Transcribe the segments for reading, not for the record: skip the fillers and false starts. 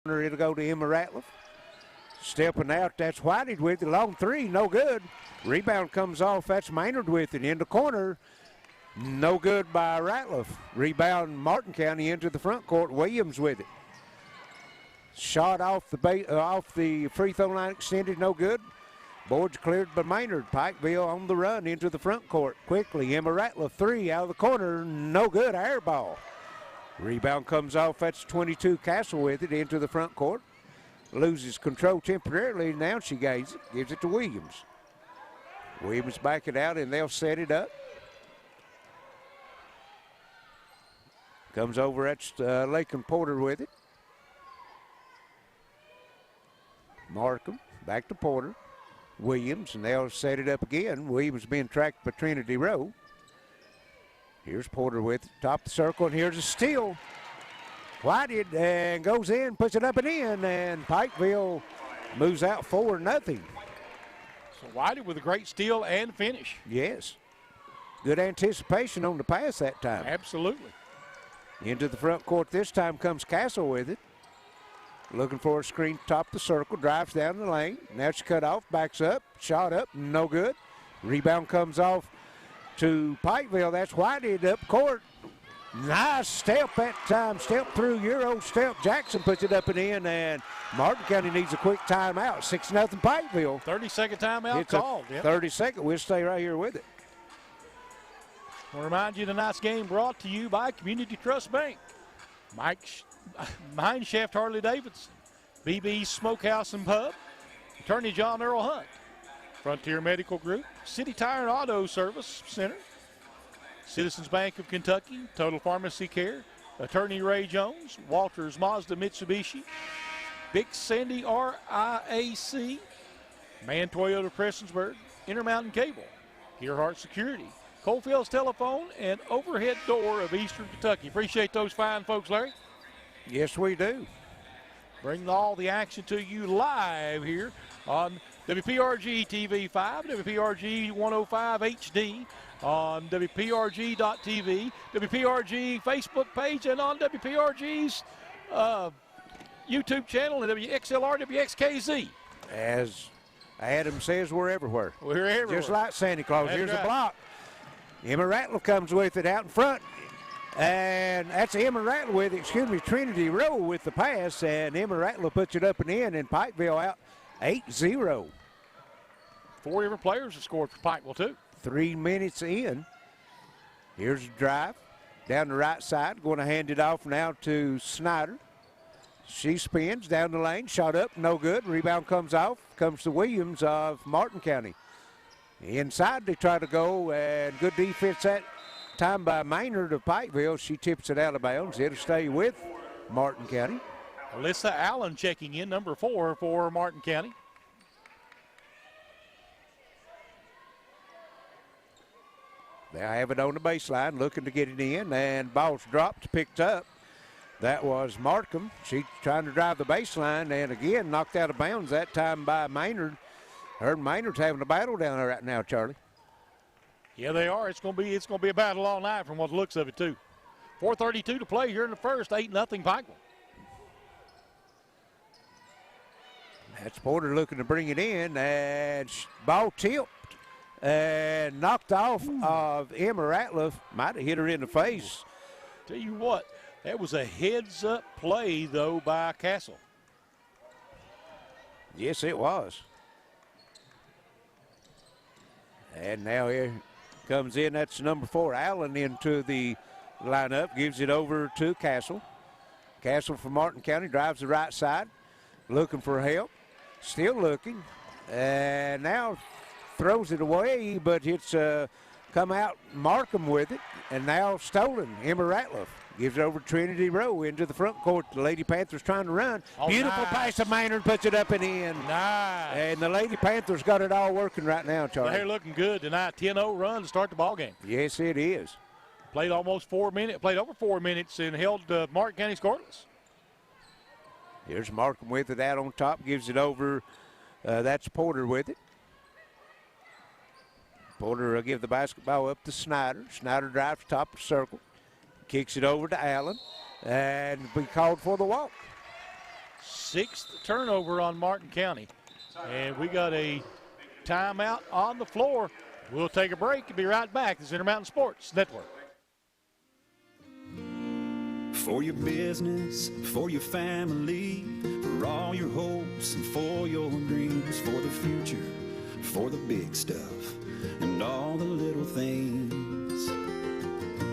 It'll go to Emma Ratliff. Stepping out, that's Whited with it. Long three, no good. Rebound comes off, that's Maynard with it. In the corner, no good by Ratliff. Rebound Martin County into the front court. Williams with it. Shot off the free throw line extended, no good. Boards cleared by Maynard. Pikeville on the run into the front court. Quickly, Emma Ratliff, three out of the corner, no good, air ball. Rebound comes off, that's 22 Castle with it into the front court. Loses control temporarily, now she gives it to Williams. Williams back it out and they'll set it up. Comes over, that's Lakin Porter with it. Markham, back to Porter. Williams, and they'll set it up again. Williams being tracked by Trinity Rowe. Here's Porter with it, top of the circle, and here's a steal. Whited and goes in, puts it up and in, and Pikeville moves out 4-0. So Whited with a great steal and finish. Yes. Good anticipation on the pass that time. Absolutely. Into the front court this time comes Castle with it. Looking for a screen, top of the circle, drives down the lane. Now she cut off, backs up, shot up, no good. Rebound comes off to Pikeville. That's Whited up court. Nice step that time. Step through, Euro step. Jackson puts it up and in, and Martin County needs a quick timeout. 6-0 Pikeville. 30-second timeout called. Yep. 30-second. We'll stay right here with it. I'll remind you tonight's game brought to you by Community Trust Bank. Mine Shaft Harley Davidson, BB's Smokehouse and Pub, Attorney John Earl Hunt, Frontier Medical Group, City Tire and Auto Service Center, Citizens Bank of Kentucky, Total Pharmacy Care, Attorney Ray Jones, Walters Mazda Mitsubishi, Big Sandy RIAC, Man Toyota Prestonsburg, Intermountain Cable, Gearheart Security, Coalfields Telephone, and Overhead Door of Eastern Kentucky. Appreciate those fine folks, Larry. Yes, we do. Bring all the action to you live here on WPRG TV 5, WPRG 105 HD, on WPRG.tv, WPRG Facebook page, and on WPRG's YouTube channel and WXLR, WXKZ. As Adam says, we're everywhere. We're everywhere. Just like Santa Claus. That's Here's right. a block. Emma Ratliff comes with it out in front. And that's Emma Ratliff with, Trinity Rowe with the pass. And Emma Ratliff puts it up and in, and Pikeville out 8-0. 4 different players have scored for Pikeville, too. 3 minutes in. Here's a drive down the right side. Going to hand it off now to Snyder. She spins down the lane. Shot up, no good. Rebound comes off. Comes to Williams of Martin County. Inside they try to go, and good defense that time by Maynard of Pikeville. She tips it out of bounds. It'll stay with Martin County. Alyssa Allen checking in, number 4 for Martin County. They have it on the baseline, looking to get it in, and ball's dropped, picked up. That was Markham. She's trying to drive the baseline, and again knocked out of bounds that time by Maynard. Her and Maynard's having a battle down there right now, Charlie. Yeah, they are. It's gonna be a battle all night from what the looks of it too. 4:32 to play here in the first. 8-0 Pikeville. That's Porter looking to bring it in, and ball tipped and knocked off of Emma Ratliff. Might have hit her in the face. Tell you what, that was a heads-up play though by Castle. Yes, it was. And now here comes in, that's number 4, Allen, into the lineup, gives it over to Castle. Castle from Martin County drives the right side, looking for help, still looking, and now throws it away, but it's come out Markham with it, and now stolen. Emma Ratliff gives it over to Trinity Rowe into the front court. The Lady Panthers trying to run. Oh, beautiful nice. pass to Maynard, puts it up and in. Nice. And the Lady Panthers got it all working right now, Charlie. They're looking good tonight. 10-0 run to start the ball game. Yes, it is. Played over 4 minutes and held Martin County scoreless. Here's Markham with it out on top, gives it over. That's Porter with it. Porter will give the basketball up to Snyder. Snyder drives top of the circle, kicks it over to Allen, and be called for the walk. 6th turnover on Martin County. And we got a timeout on the floor. We'll take a break and be right back. This is Intermountain Sports Network. For your business, for your family, for all your hopes and for your dreams, for the future, for the big stuff and all the little things.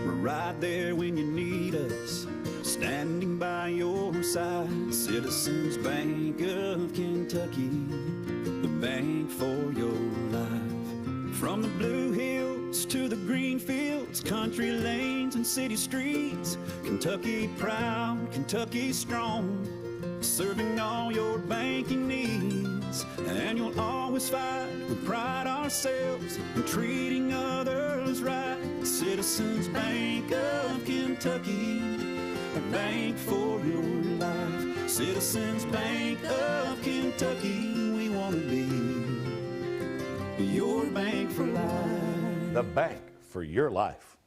We're right there when you need us, standing by your side. Citizens Bank of Kentucky, the bank for your life. From the blue hills to the green fields, country lanes and city streets, Kentucky proud, Kentucky strong, serving all your banking needs. And you'll always fight with pride ourselves and treating others right. Citizens Bank of Kentucky, a bank for your life. Citizens Bank of Kentucky, we want to be your bank for life. The bank for your life.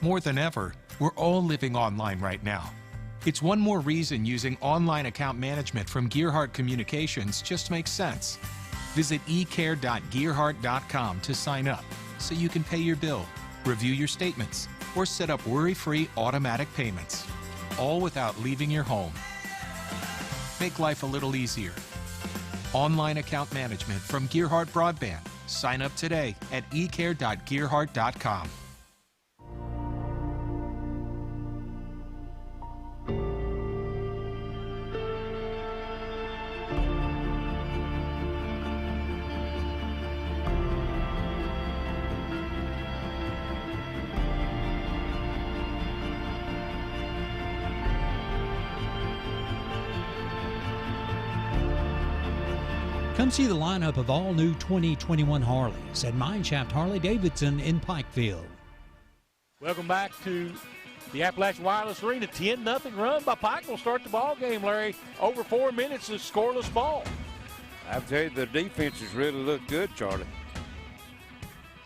More than ever, we're all living online right now. It's one more reason using online account management from Gearheart Communications just makes sense. Visit ecare.gearheart.com to sign up so you can pay your bill, review your statements, or set up worry-free automatic payments, all without leaving your home. Make life a little easier. Online account management from Gearheart Broadband. Sign up today at ecare.gearheart.com. Come see the lineup of all new 2021 Harleys at Mineshaft Harley-Davidson in Pikeville. Welcome back to the Appalachian Wireless Arena. 10-0 run by Pike will start the ball game, Larry. Over 4 minutes of scoreless ball. I tell you, the defense has really looked good, Charlie.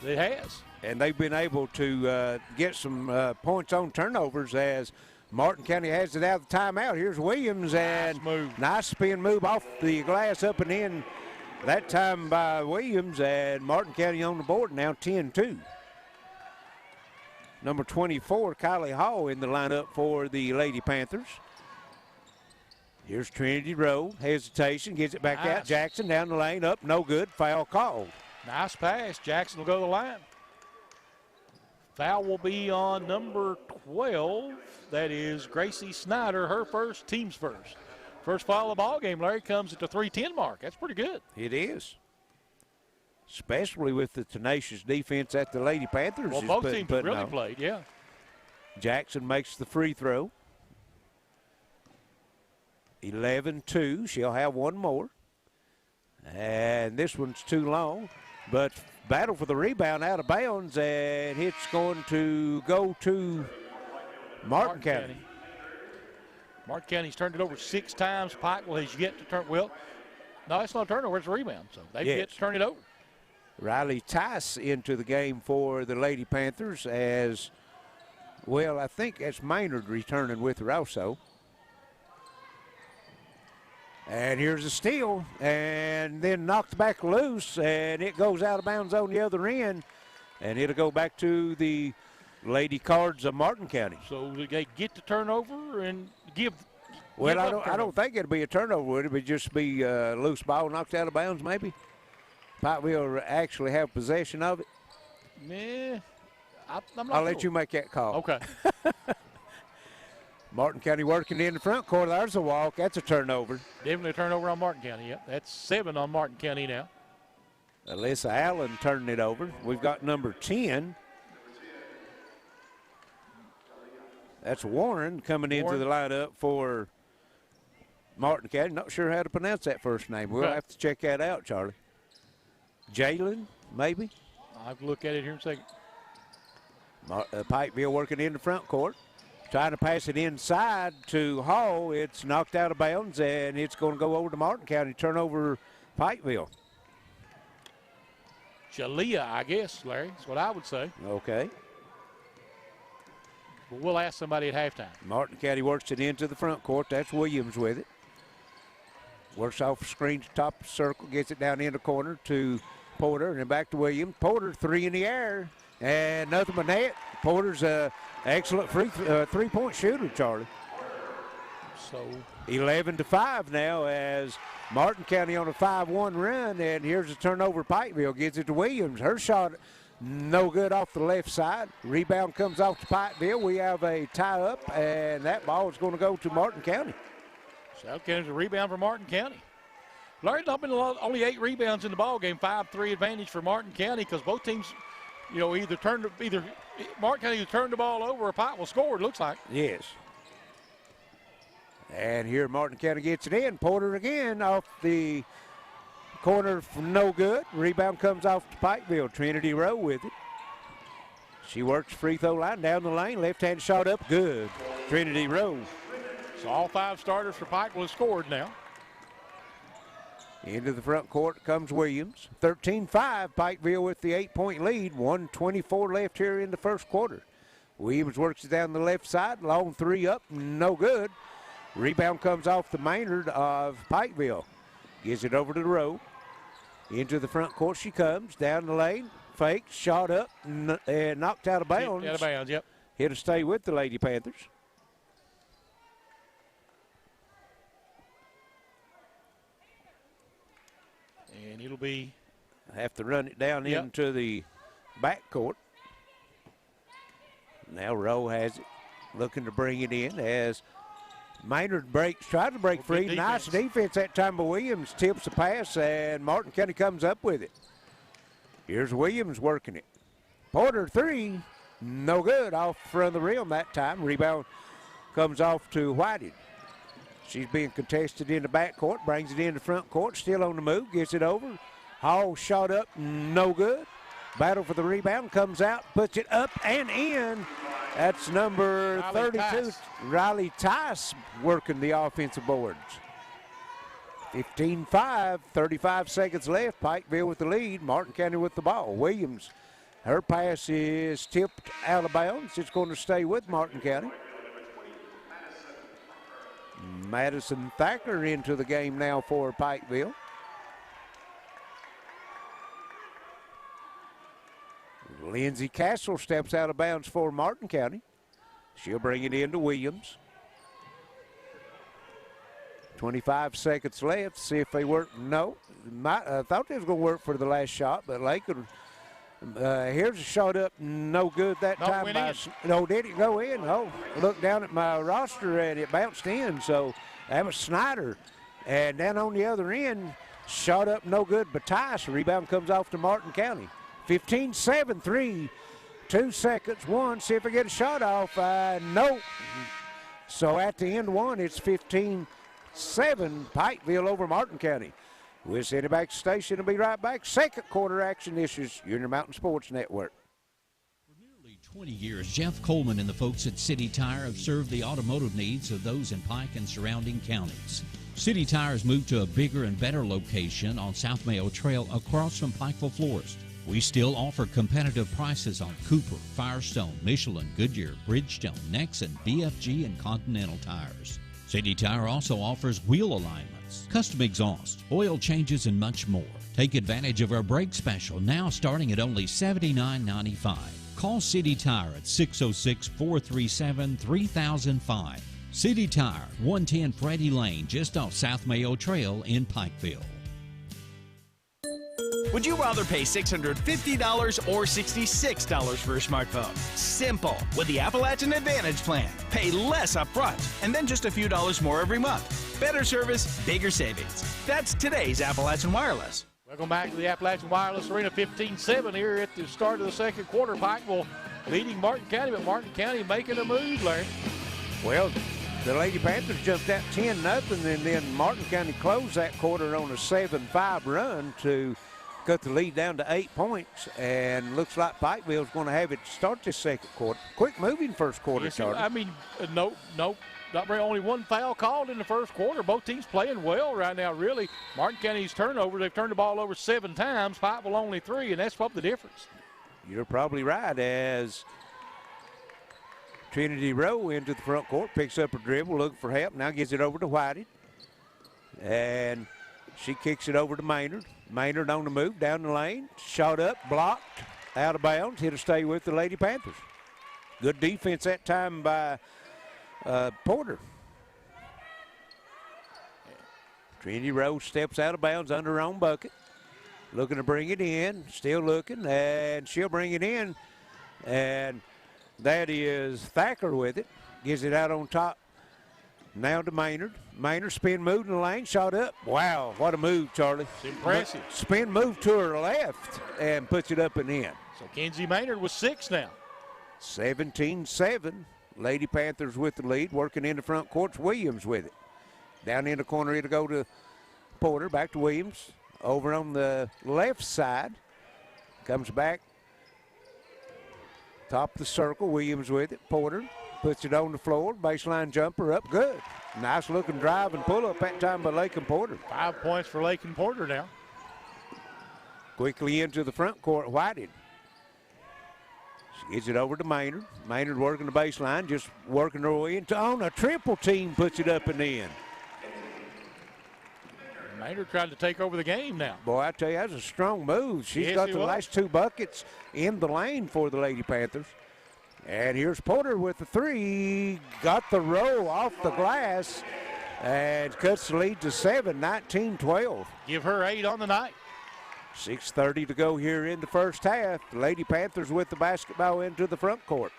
It has. And they've been able to get some points on turnovers as Martin County has it out of the timeout. Here's Williams, and nice spin move off the glass up and in. That time by Williams, and Martin County on the board now 10-2. Number 24, Kylie Hall, in the lineup for the Lady Panthers. Here's Trinity Rowe. Hesitation, gets it back out. Jackson down the lane, up, no good. Foul called. Nice pass. Jackson will go to the line. Foul will be on number 12. That is Gracie Snyder, her first, team's first. First foul of the ball game, Larry, comes at the 3:10 mark. That's pretty good. It is. Especially with the tenacious defense at the Lady Panthers. Well, both teams really played, yeah. Jackson makes the free throw. 11-2. She'll have one more. And this one's too long. But battle for the rebound out of bounds, and it's going to go to Martin County. Martin County's turned it over 6 times. Pikeville has yet to turn. Well, no, it's not a turnover. It's a rebound. So they've yet to turn it over. Riley Tice into the game for the Lady Panthers as, well, I think that's Maynard returning with her also. And here's a steal, and then knocked back loose, and it goes out of bounds on the other end, and it'll go back to the Lady Cards of Martin County. So they get the turnover and give. Well, I don't think it'll be a turnover. Would it? It'd just be a loose ball knocked out of bounds, maybe. Pikeville actually have possession of it. Yeah, I'm not I'll let you make that call. Okay. Martin County working in the front court. There's a walk. That's a turnover. Definitely a turnover on Martin County. Yep, that's 7 on Martin County now. Alyssa Allen turning it over. We've got number 10. That's Warren coming into the lineup for Martin County. Not sure how to pronounce that first name. We'll have to check that out, Charlie. Jalen, maybe? I'll look at it here in a second. Pikeville working in the front court. Trying to pass it inside to Hall. It's knocked out of bounds, and it's going to go over to Martin County. Turnover, Pikeville. Jalea, I guess, Larry. That's what I would say. Okay. But we'll ask somebody at halftime. Martin County works it into the front court. That's Williams with it. Works off the screen to top of the circle, gets it down in the corner to Porter, and then back to Williams. Porter, 3 in the air, and nothing but net. Porter's an excellent three-point shooter, Charlie. So 11-5 now as Martin County on a 5-1 run, and here's a turnover. Pikeville gets it to Williams. Her shot no good off the left side. Rebound comes off to Pikeville. We have a tie-up, and that ball is going to go to Martin County. South County's a rebound for Martin County. Larry's not been only 8 rebounds in the ball game, 5-3 advantage for Martin County because both teams, you know, either Martin County turned the ball over or Pikeville scored, looks like. Yes. And here Martin County gets it in. Porter again off the corner for no good. Rebound comes off to Pikeville. Trinity Rowe with it. She works free throw line down the lane. Left-hand shot up, good. Trinity Rowe. So all 5 starters for Pikeville have scored now. Into the front court comes Williams. 13-5, Pikeville with the 8-point lead. 1:24 left here in the first quarter. Williams works it down the left side. Long 3 up, no good. Rebound comes off the Maynard of Pikeville. Gives it over to Rowe. Into the front court she comes. Down the lane. Fake, shot up, and knocked out of bounds. Out of bounds, yep. Here to stay with the Lady Panthers. And it'll be. Have to run it down into the back court. Now Rowe has it. Looking to bring it in as Maynard tried to break free. Nice defense that time by Williams. Tips the pass, and Martin County comes up with it. Here's Williams working it. Porter 3, no good. Off front of the rim that time. Rebound comes off to Whited. She's being contested in the backcourt. Brings it in the front court. Still on the move. Gets it over. Hall shot up, no good. Battle for the rebound. Comes out, puts it up and in. That's number 32, Riley Tice, working the offensive boards. 15-5, 35 seconds left. Pikeville with the lead. Martin County with the ball. Williams, her pass is tipped out of bounds. It's going to stay with Martin County. Madison Thacker into the game now for Pikeville. Lindsey Castle steps out of bounds for Martin County. She'll bring it into Williams. 25 seconds left. See if they work. No. I thought they was going to work for the last shot, but Lakeland. Here's a shot up. No good that time. No, did it go in? Oh, look down at my roster and it bounced in. So that was Snyder. And then on the other end, shot up no good, but Tice. Rebound comes off to Martin County. 15-7, 3, 2 seconds, 1. See if I get a shot off. No. So at the end one, it's 15-7, Pikeville over Martin County. We'll send it back to the station and be right back. Second quarter action. This is Union Mountain Sports Network. For nearly 20 years, Jeff Coleman and the folks at City Tire have served the automotive needs of those in Pike and surrounding counties. City Tire has moved to a bigger and better location on South Mayo Trail across from Pikeville Florist. We still offer competitive prices on Cooper, Firestone, Michelin, Goodyear, Bridgestone, Nexen, BFG, and Continental tires. City Tire also offers wheel alignments, custom exhaust, oil changes, and much more. Take advantage of our brake special now starting at only $79.95. Call City Tire at 606-437-3005. City Tire, 110 Freddie Lane, just off South Mayo Trail in Pikeville. Would you rather pay $650 or $66 for a smartphone? Simple. With the Appalachian Advantage plan. Pay less up front and then just a few dollars more every month. Better service, bigger savings. That's today's Appalachian Wireless. Welcome back to the Appalachian Wireless Arena. 15-7 here at the start of the second quarter. Pikeville leading Martin County, but Martin County making a move, Larry. Well, the Lady Panthers jumped out 10-0, and then Martin County closed that quarter on a 7-5 run to cut the lead down to 8 points, and looks like Pikeville's going to have it start this second quarter. Quick moving first quarter, yes, Charlie. I mean, no, not very, only one foul called in the first quarter. Both teams playing well right now, really. Martin County's turnover, they've turned the ball over 7 times. Pikeville only 3, and that's probably the difference. You're probably right, as Trinity Rowe into the front court, picks up a dribble, looking for help, now gives it over to Whited. And she kicks it over to Maynard. Maynard on the move, down the lane. Shot up, blocked, out of bounds. Here to stay with the Lady Panthers. Good defense that time by Porter. Trinity Rose steps out of bounds under her own bucket. Looking to bring it in. Still looking, and she'll bring it in. And that is Thacker with it. Gives it out on top. Now to Maynard. Maynard spin move in the lane, shot up. Wow, what a move, Charlie. It's impressive. Spin move to her left and puts it up and in. So Kenzie Maynard with 6 now. 17-7. Lady Panthers with the lead, working in the front court. Williams with it. Down in the corner, it'll go to Porter, back to Williams. Over on the left side. Comes back. Top of the circle, Williams with it. Porter puts it on the floor. Baseline jumper up good. Nice looking drive and pull up that time by Lakin Porter. 5 points for Lakin Porter now. Quickly into the front court, Whiting. She gets it over to Maynard. Maynard working the baseline, just working her way into on a triple team, puts it up and in. Maynard tried to take over the game now. Boy, I tell you, that's a strong move. She's got the last 2 buckets in the lane for the Lady Panthers. And here's Porter with the 3. Got the roll off the glass and cuts the lead to 7, 19-12. Give her 8 on the night. 6:30 to go here in the first half. The Lady Panthers with the basketball into the front court.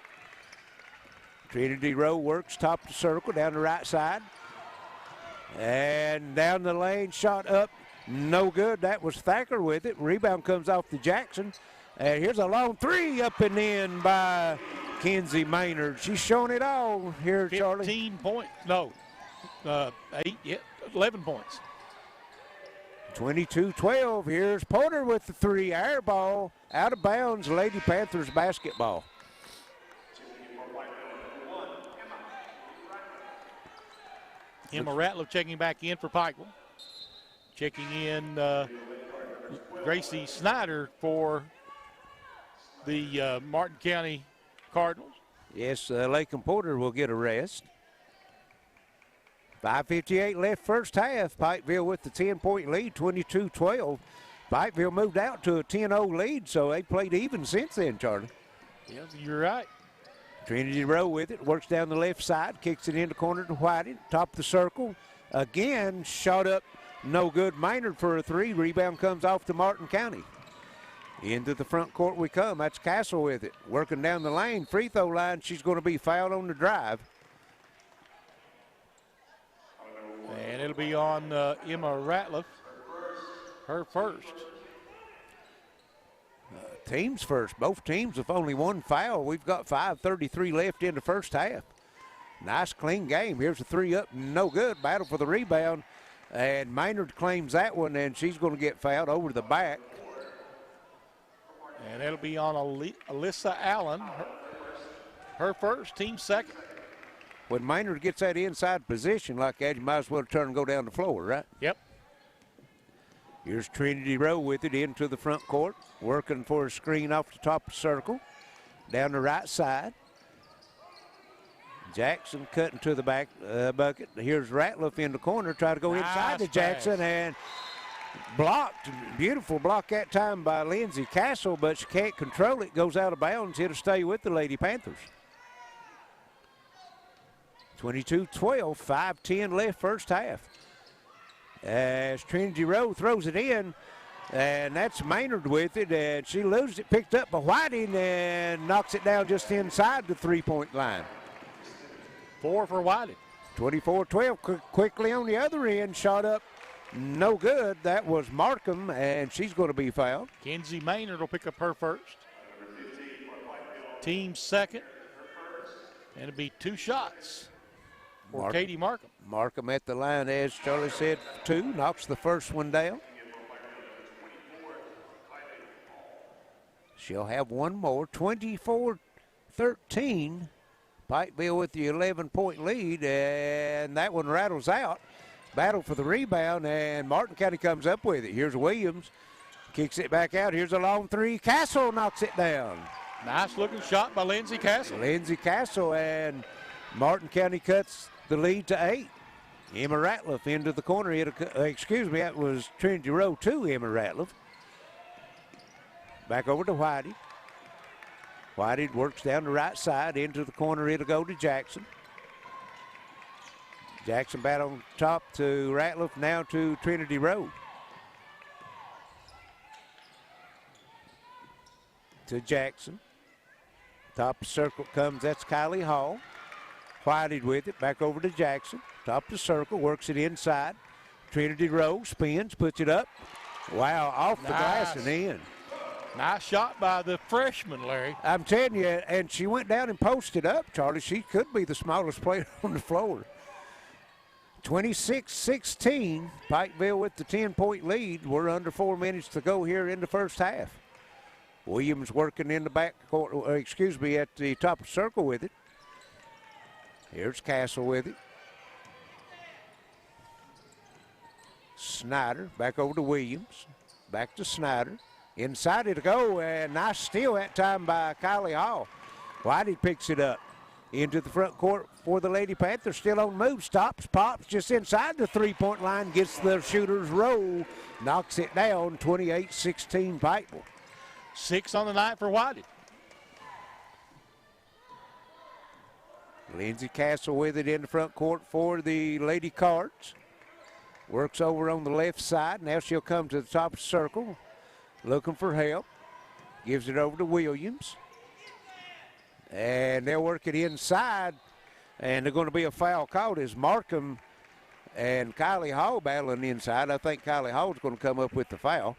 Trinity Rowe works top of the circle down the right side. And down the lane, shot up, no good. That was Thacker with it. Rebound comes off to Jackson. And here's a long 3 up and in by Kenzie Maynard. She's showing it all here, Charlie. 15 points. No, 11 points. 22-12. Here's Porter with the 3. Air ball, out of bounds, Lady Panthers basketball. Emma Ratliff checking back in for Pikeville. Checking in Gracie Snyder for the Martin County Cardinals. Yes, Lakin Porter will get a rest. 5:58 left first half. Pikeville with the 10-point lead, 22-12. Pikeville moved out to a 10-0 lead, so they played even since then, Charlie. Yeah, you're right. Trinity Rowe with it, works down the left side, kicks it in the corner to Whiting, top of the circle. Again, shot up, no good. Maynard for a 3. Rebound comes off to Martin County. Into the front court we come. That's Castle with it, working down the lane. Free throw line, she's going to be fouled on the drive. And it'll be on Emma Ratliff, her first. Teams first. Both teams with only 1 foul. We've got 5:33 left in the first half. Nice clean game. Here's a 3 up, no good. Battle for the rebound. And Maynard claims that one, and she's going to get fouled over the back. And it'll be on Alyssa Allen, her first, team second. When Maynard gets that inside position like that, you might as well turn and go down the floor, right? Yep. Here's Trinity Rowe with it into the front court, working for a screen off the top of the circle, down the right side. Jackson cutting to the back bucket. Here's Ratliff in the corner, try to go inside to Jackson, and blocked. Beautiful block that time by Lindsay Castle, but she can't control it. Goes out of bounds. Here to stay with the Lady Panthers. 22-12, 5:10 left first half. As Trinity Rowe throws it in, and that's Maynard with it, and she loses it, picked up by Whiting, and knocks it down just inside the 3-point line. 4 for Whiting. 24-12, quickly on the other end, shot up, no good. That was Markham, and she's going to be fouled. Kenzie Maynard will pick up her first. Team second, and it'll be 2 shots for Katie Markham. Markham at the line, as Charlie said, 2, knocks the first one down. She'll have one more, 24-13. Pikeville with the 11-point lead, and that one rattles out. Battle for the rebound, and Martin County comes up with it. Here's Williams, kicks it back out. Here's a long 3. Castle knocks it down. Nice looking shot by Lindsay Castle. Lindsay Castle, and Martin County cuts the lead to 8. Emma Ratliff into the corner. Excuse me, that was Trinity Rowe to Emma Ratliff. Back over to Whitey. Whitey works down the right side. Into the corner, it'll go to Jackson. Jackson bat on top to Ratliff, now to Trinity Rowe. To Jackson. Top of circle comes, that's Kylie Hall. Whitey with it, back over to Jackson. Top of the circle, works it inside. Trinity Rowe spins, puts it up. Wow, off the glass and in. Nice shot by the freshman, Larry. I'm telling you, and she went down and posted up, Charlie. She could be the smallest player on the floor. 26-16, Pikeville with the 10-point lead. We're under 4 minutes to go here in the first half. Williams working in the back court, at the top of the circle with it. Here's Castle with it. Snyder back over to Williams. Back to Snyder. Inside it to go, and nice steal that time by Kylie Hall. Whitey picks it up into the front court for the Lady Panthers. Still on the move. Stops, pops just inside the three-point line. Gets the shooter's roll. Knocks it down. 28-16 Pikeville. 6 on the night for Whitey. Lindsey Castle with it in the front court for the Lady Cards. Works over on the left side. Now she'll come to the top of the circle. Looking for help. Gives it over to Williams. And they'll work it inside. And they're going to be a foul called as Markham and Kylie Hall battling inside. I think Kylie Hall's going to come up with the foul.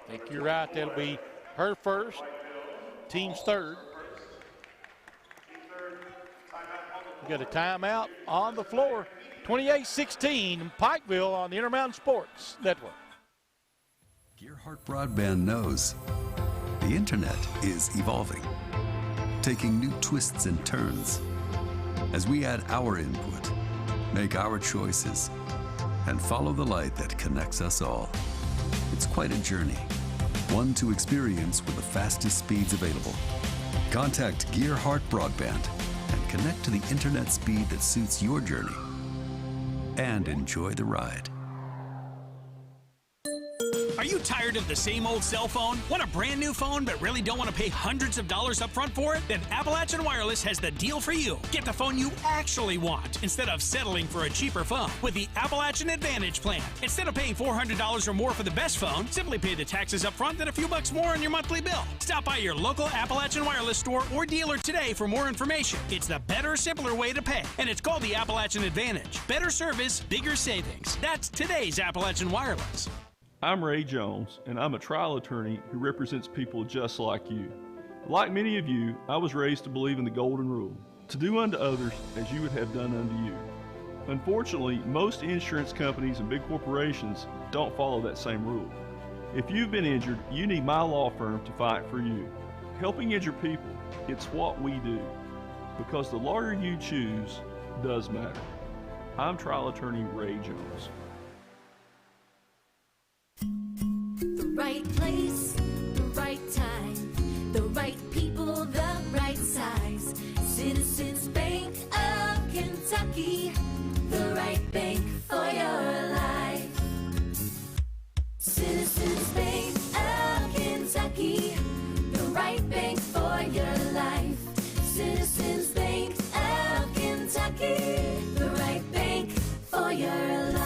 I think you're right. That'll be her first, team's third. We got a timeout on the floor. 28-16, Pikeville on the Intermountain Sports Network. Gearheart Broadband knows the internet is evolving, taking new twists and turns. As we add our input, make our choices, and follow the light that connects us all. It's quite a journey, one to experience with the fastest speeds available. Contact Gearheart Broadband and connect to the internet speed that suits your journey, and enjoy the ride. Are you tired of the same old cell phone? Want a brand new phone but really don't want to pay hundreds of dollars up front for it? Then Appalachian Wireless has the deal for you. Get the phone you actually want instead of settling for a cheaper phone with the Appalachian Advantage plan. Instead of paying $400 or more for the best phone, simply pay the taxes up front and a few bucks more on your monthly bill. Stop by your local Appalachian Wireless store or dealer today for more information. It's the better, simpler way to pay, and it's called the Appalachian Advantage. Better service, bigger savings. That's today's Appalachian Wireless. I'm Ray Jones, and I'm a trial attorney who represents people just like you. Like many of you, I was raised to believe in the golden rule, to do unto others as you would have done unto you. Unfortunately, most insurance companies and big corporations don't follow that same rule. If you've been injured, you need my law firm to fight for you. Helping injured people, it's what we do, because the lawyer you choose does matter. I'm trial attorney Ray Jones. The right place, the right time, the right people, the right size. Citizens Bank of Kentucky, the right bank for your life. Citizens Bank of Kentucky, the right bank for your life. Citizens Bank of Kentucky, the right bank for your life.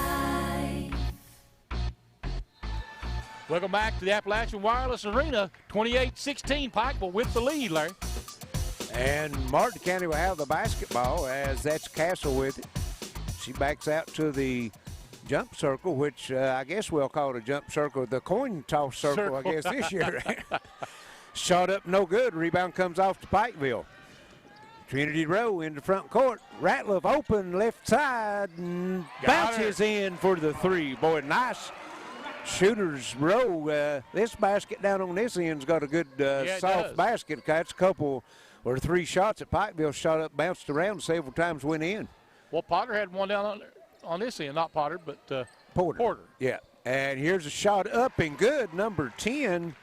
Welcome back to the Appalachian Wireless Arena. 28-16, Pikeville with the lead, Larry. And Martin County will have the basketball as that's Castle with it. She backs out to the jump circle, which I guess we'll call it a jump circle. The coin toss circle, I guess, this year. Shot up, no good. Rebound comes off to Pikeville. Trinity Rowe in the front court. Ratliff open left side and bounces in for the three. Boy, nice shooter's row. This basket down on this end's got a good soft basket. That's a couple or three shots that Pikeville shot up, bounced around several times, went in. Well, Potter had one down on this end, not Potter, but Porter. Yeah, and here's a shot up and good. Number 10,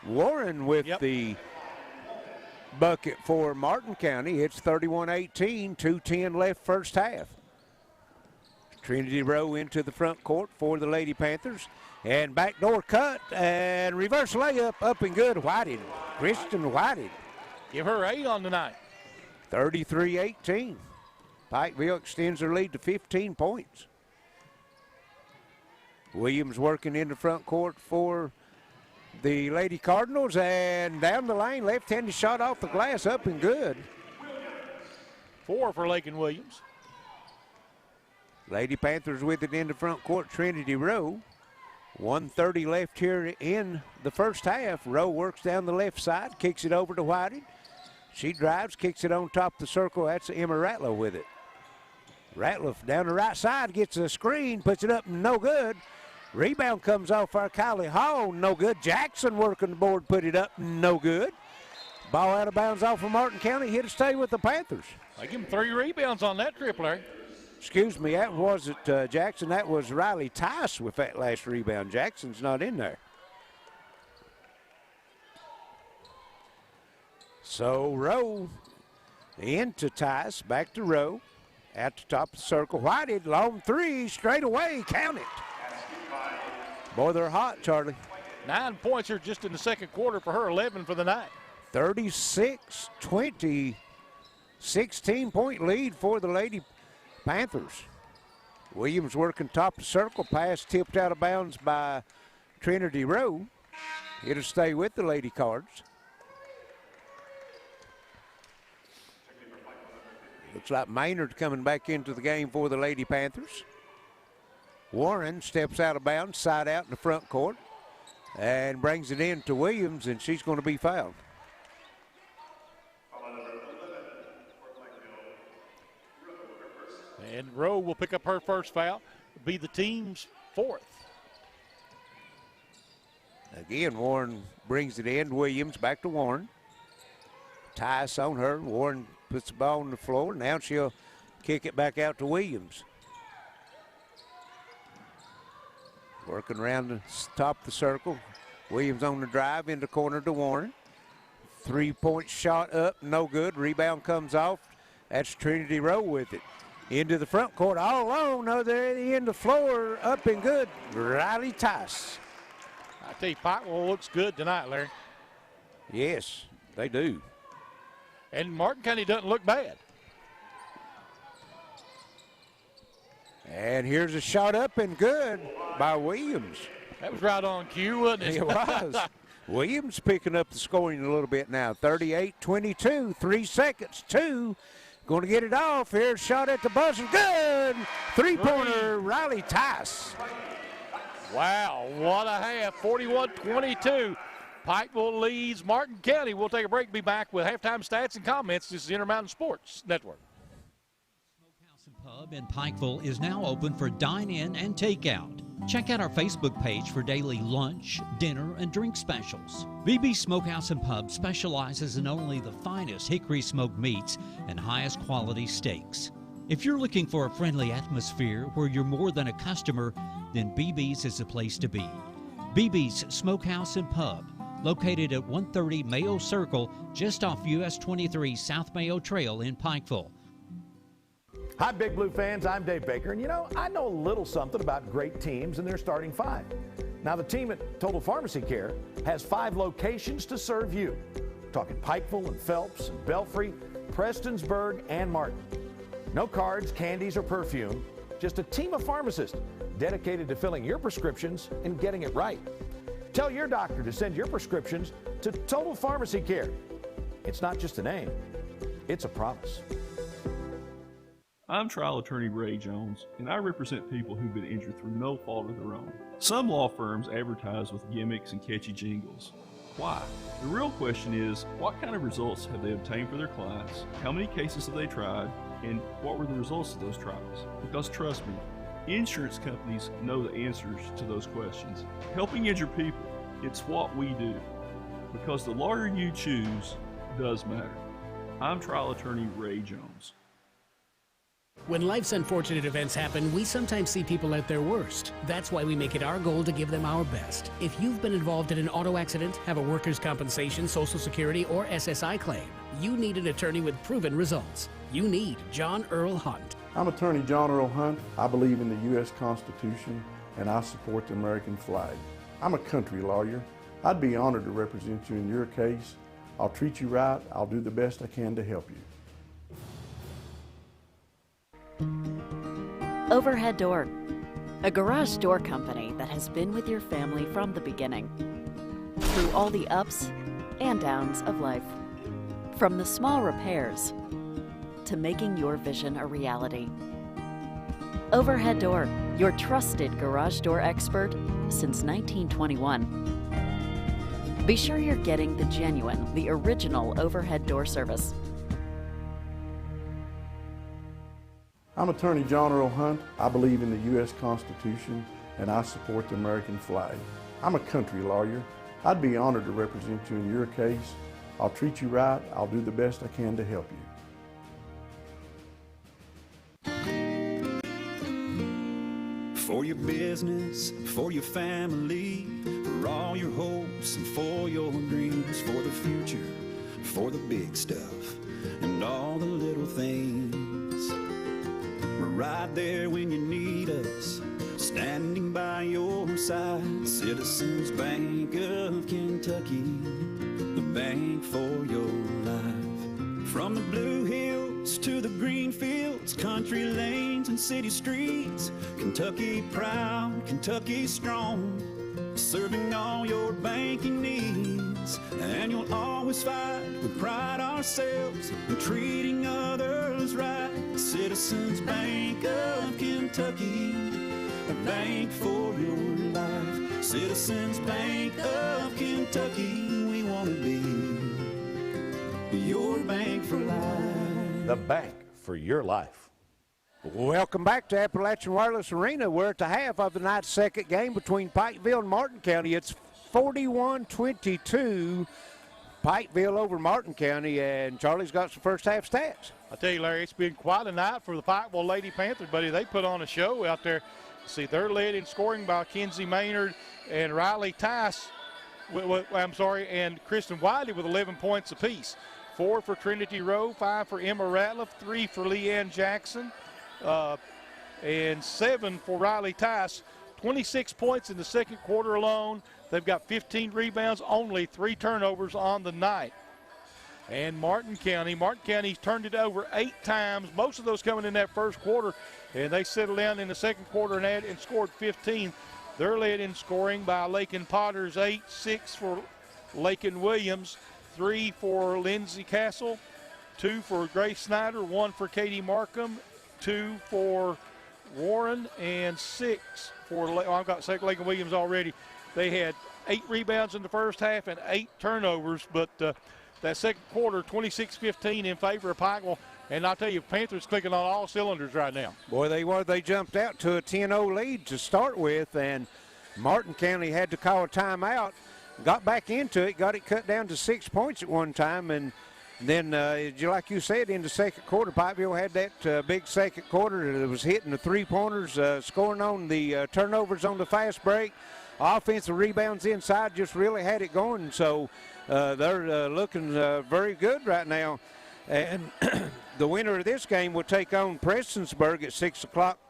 Warren with the bucket for Martin County. It's 31-18, 2:10 left first half. Trinity Rowe into the front court for the Lady Panthers. And backdoor cut and reverse layup up and good. Whited. Kristen Whited. Give her 8 on the night. 33-18. Pikeville extends their lead to 15 points. Williams working in the front court for the Lady Cardinals, and down the lane, left-handed shot off the glass, up and good. 4 for Lakin Williams. Lady Panthers with it in the front court, Trinity Rowe. 1:30 left here in the first half. Rowe works down the left side, kicks it over to Whiting. She drives, kicks it on top of the circle. That's Emma Ratliff with it. Ratliff down the right side, gets a screen, puts it up, no good. Rebound comes off our Kylie Hall, no good. Jackson working the board, put it up, no good. Ball out of bounds off of Martin County, here to stay with the Panthers. I give him 3 rebounds on that trip, Larry. Excuse me, that wasn't Jackson, that was Riley Tice with that last rebound. Jackson's not in there. So Rowe into Tice, back to Rowe. At the top of the circle, Whited, long 3, straight away, count it. Boy, they're hot, Charlie. 9 points here just in the second quarter for her, 11 for the night. 36-20, 16-point lead for the Lady Panthers. Williams working top of the circle, pass tipped out of bounds by Trinity Rowe. It'll stay with the Lady Cards. Looks like Maynard coming back into the game for the Lady Panthers. Warren steps out of bounds, side out in the front court, and brings it in to Williams, and she's going to be fouled. And Rowe will pick up her first foul, be the team's 4th. Again, Warren brings it in. Williams back to Warren. Tice on her. Warren puts the ball on the floor. Now she'll kick it back out to Williams. Working around the top of the circle. Williams on the drive in the corner to Warren. 3-point shot up, no good. Rebound comes off. That's Trinity Rowe with it. Into the front court, all alone. Other end of the floor, up and good. Riley Tice. I tell you, Pikeville looks good tonight, Larry. Yes, they do. And Martin County doesn't look bad. And here's a shot up and good by Williams. That was right on cue, wasn't it? It was. Williams picking up the scoring a little bit now. 38-22, 3 seconds, 2. Going to get it off. Here's a shot at the buzzer. Good. 3-pointer, Riley Tice. Wow, what a half. 41-22. Pikeville leads Martin County. We'll take a break, be back with halftime stats and comments. This is Intermountain Sports Network. Smokehouse and Pub in Pikeville is now open for dine-in and takeout. Check out our Facebook page for daily lunch, dinner, and drink specials. BB Smokehouse and Pub specializes in only the finest hickory smoked meats and highest quality steaks. If you're looking for a friendly atmosphere where you're more than a customer, then BB's is the place to be. BB's Smokehouse and Pub, located at 130 Mayo Circle, just off US 23 South Mayo Trail in Pikeville. Hi, Big Blue fans. I'm Dave Baker, and you know, I know a little something about great teams and their starting 5. Now, the team at Total Pharmacy Care has 5 locations to serve you. We're talking Pikeville and Phelps and Belfry, Prestonsburg, and Martin. No cards, candies, or perfume, just a team of pharmacists dedicated to filling your prescriptions and getting it right. Tell your doctor to send your prescriptions to Total Pharmacy Care. It's not just a name, it's a promise. I'm trial attorney Ray Jones, and I represent people who've been injured through no fault of their own. Some law firms advertise with gimmicks and catchy jingles. Why? The real question is, what kind of results have they obtained for their clients? How many cases have they tried? And what were the results of those trials? Because trust me, insurance companies know the answers to those questions. Helping injured people, it's what we do. Because the lawyer you choose does matter. I'm trial attorney Ray Jones. When life's unfortunate events happen, we sometimes see people at their worst. That's why we make it our goal to give them our best. If you've been involved in an auto accident, have a workers' compensation, Social Security, or SSI claim, you need an attorney with proven results. You need John Earl Hunt. I'm Attorney John Earl Hunt. I believe in the U.S. Constitution and I support the American flag. I'm a country lawyer. I'd be honored to represent you in your case. I'll treat you right. I'll do the best I can to help you. Overhead Door, a garage door company that has been with your family from the beginning, through all the ups and downs of life. From the small repairs to making your vision a reality. Overhead Door, your trusted garage door expert since 1921. Be sure you're getting the genuine, the original overhead door service. I'm Attorney John Earl Hunt. I believe in the U.S. Constitution and I support the American flag. I'm a country lawyer. I'd be honored to represent you in your case. I'll treat you right. I'll do the best I can to help you. For your business, for your family, for all your hopes and for your dreams, for the future, for the big stuff and all the little things. We're right there when you need us, standing by your side. Citizens Bank of Kentucky, the bank for your life. From the blue hills to the green fields, country lanes and city streets, Kentucky proud, Kentucky strong, serving all your banking needs. And you'll always fight with pride ourselves in treating others right. Citizens Bank of Kentucky, a bank for your life. Citizens Bank of Kentucky, we want to be your bank for life. The bank for your life. Welcome back to Appalachian Wireless Arena. We're at the half of the night's second game between Pikeville and Martin County. It's 41-22, Pikeville over Martin County, and Charlie's got some first half stats. I tell you, Larry, it's been quite a night for the Pikeville Lady Panthers, buddy. They put on a show out there. See, they're led in scoring by Kenzie Maynard and Riley Tice, and Kristen Wiley with 11 points apiece. 4 for Trinity Rowe, 5 for Emma Ratliff, 3 for Leanne Jackson, and 7 for Riley Tice. 26 points in the second quarter alone. They've got 15 rebounds, only 3 turnovers on the night. And Martin County's turned it over 8 times, most of those coming in that first quarter, and they settled down in the second quarter and scored 15. They're led in scoring by Lakin Potters, 8, 6 for Lakin Williams, 3 for Lindsey Castle, 2 for Grace Snyder, 1 for Katie Markham, 2 for Warren, and 6 for, I've got Lakin Williams already. They had 8 rebounds in the first half and 8 turnovers, but that second quarter, 26-15 in favor of Pikeville. And I'll tell you, Panthers clicking on all cylinders right now. Boy, they were. They jumped out to a 10-0 lead to start with, and Martin County had to call a timeout. Got back into it, got it cut down to 6 points at one time, and then, like you said, in the second quarter, Pikeville had that big second quarter that was hitting the three-pointers, scoring on the turnovers on the fast break. Offensive rebounds inside just really had it going, so they're looking very good right now. And the winner of this game will take on Prestonsburg at 6 o'clock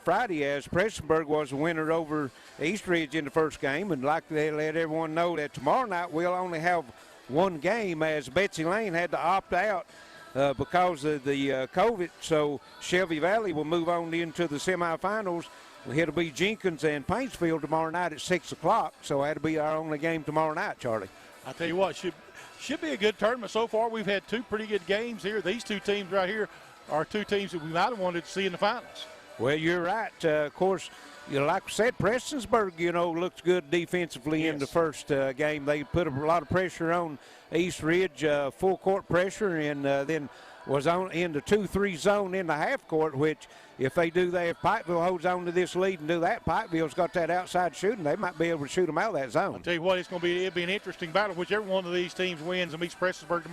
Friday, as Prestonsburg was the winner over East Ridge in the first game. And like they let everyone know that tomorrow night we'll only have one game, as Betsy Lane had to opt out because of the COVID. So Shelby Valley will move on into the semifinals. It'll be Jenkins and Paintsfield tomorrow night at 6 o'clock. So that'll be our only game tomorrow night, Charlie. I tell you what, should be a good tournament so far. We've had 2 pretty good games here. These 2 teams right here are 2 teams that we might have wanted to see in the finals. Well, you're right. Of course, like I said, Prestonsburg, looked good defensively in the first game. They put a lot of pressure on East Ridge, full court pressure, and then was on in the 2-3 zone in the half court, which if they do that, if Pikeville holds on to this lead and do that, Pikeville's got that outside shooting. They might be able to shoot them out of that zone. I'll tell you what, it'll be an interesting battle. Whichever one of these teams wins and meets Prestonsburg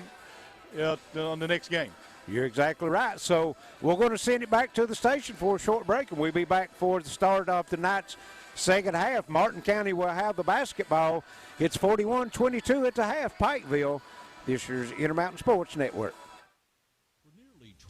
on the next game. You're exactly right. So we're going to send it back to the station for a short break, and we'll be back for the start of the night's second half. Martin County will have the basketball. It's 41-22 at the half, Pikeville. This year's Intermountain Sports Network.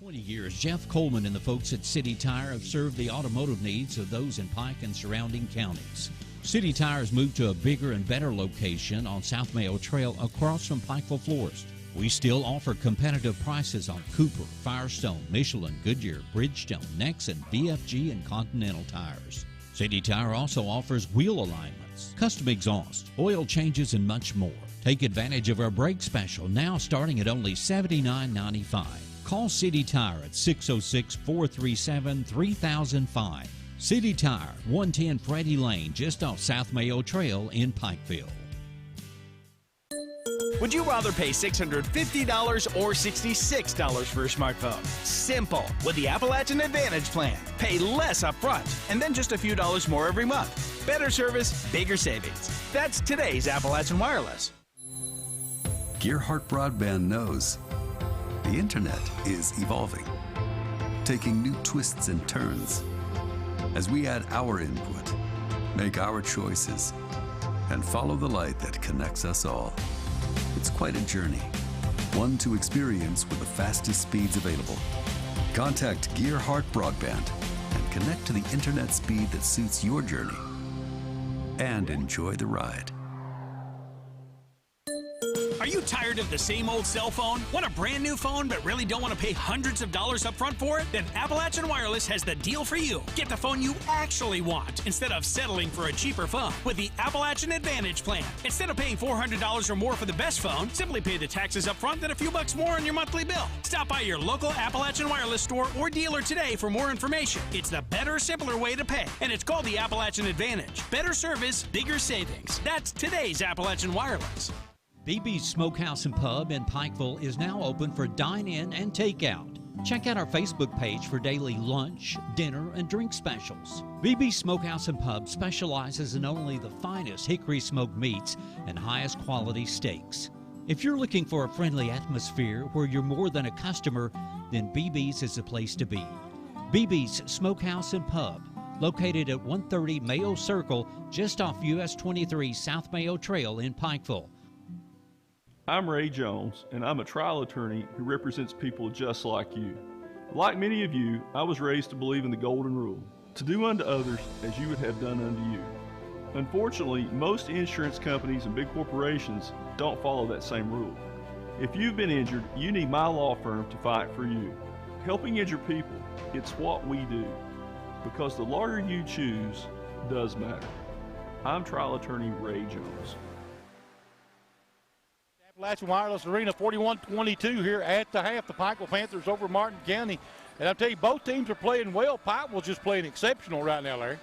20 years, Jeff Coleman and the folks at City Tire have served the automotive needs of those in Pike and surrounding counties. City Tire's moved to a bigger and better location on South Mayo Trail across from Pikeville Florist. We still offer competitive prices on Cooper, Firestone, Michelin, Goodyear, Bridgestone, Nexen, BFG, and Continental tires. City Tire also offers wheel alignments, custom exhaust, oil changes, and much more. Take advantage of our brake special now starting at only $79.95. Call City Tire at 606-437-3005. City Tire, 110 Freddie Lane, just off South Mayo Trail in Pikeville. Would you rather pay $650 or $66 for a smartphone? Simple. With the Appalachian Advantage plan. Pay less up front and then just a few dollars more every month. Better service, bigger savings. That's today's Appalachian Wireless. Gearheart Broadband knows the internet is evolving, taking new twists and turns as we add our input, make our choices, and follow the light that connects us all. It's quite a journey, one to experience with the fastest speeds available. Contact Gearheart Broadband and connect to the internet speed that suits your journey and enjoy the ride. Are you tired of the same old cell phone? Want a brand new phone but really don't want to pay hundreds of dollars up front for it? Then Appalachian Wireless has the deal for you. Get the phone you actually want instead of settling for a cheaper phone with the Appalachian Advantage plan. Instead of paying $400 or more for the best phone, simply pay the taxes up front and a few bucks more on your monthly bill. Stop by your local Appalachian Wireless store or dealer today for more information. It's the better, simpler way to pay, and it's called the Appalachian Advantage. Better service, bigger savings. That's today's Appalachian Wireless. BB's Smokehouse and Pub in Pikeville is now open for dine-in and takeout. Check out our Facebook page for daily lunch, dinner, and drink specials. BB's Smokehouse and Pub specializes in only the finest hickory smoked meats and highest quality steaks. If you're looking for a friendly atmosphere where you're more than a customer, then BB's is the place to be. BB's Smokehouse and Pub, located at 130 Mayo Circle, just off US 23 South Mayo Trail in Pikeville. I'm Ray Jones, and I'm a trial attorney who represents people just like you. Like many of you, I was raised to believe in the golden rule, to do unto others as you would have done unto you. Unfortunately, most insurance companies and big corporations don't follow that same rule. If you've been injured, you need my law firm to fight for you. Helping injured people, it's what we do, because the lawyer you choose does matter. I'm trial attorney Ray Jones. Appalachian Wireless Arena, 41-22 here at the half. The Pikeville Panthers over Martin County. And I'll tell you, both teams are playing well. Pikeville's just playing exceptional right now, Larry.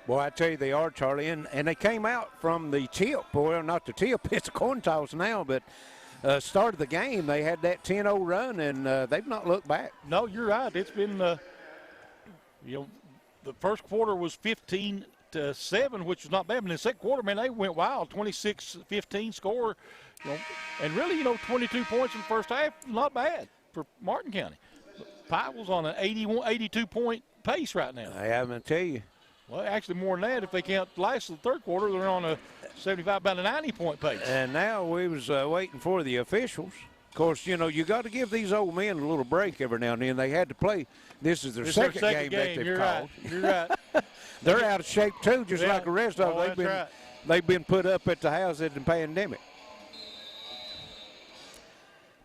Boy, I tell you, they are, Charlie. And they came out from the tip. Well, not the tip. It's a coin toss now. But start of the game, they had that 10-0 run, and they've not looked back. No, you're right. It's been, the first quarter was 15-7, which was not bad. But in the second quarter, man, they went wild. 26-15 score. And really, 22 points in the first half, not bad for Martin County. Pikeville's on an 82-point pace right now. I am going to tell you. Well, actually more than that. If they count the last of the third quarter, they're on a 75, about a 90-point pace. And now we was waiting for the officials. Of course, you got to give these old men a little break every now and then. They had to play. This is their second game that they've called. Right. You're right. They're out of shape, too, just like the rest of them. Right. They've been put up at the house in the pandemic.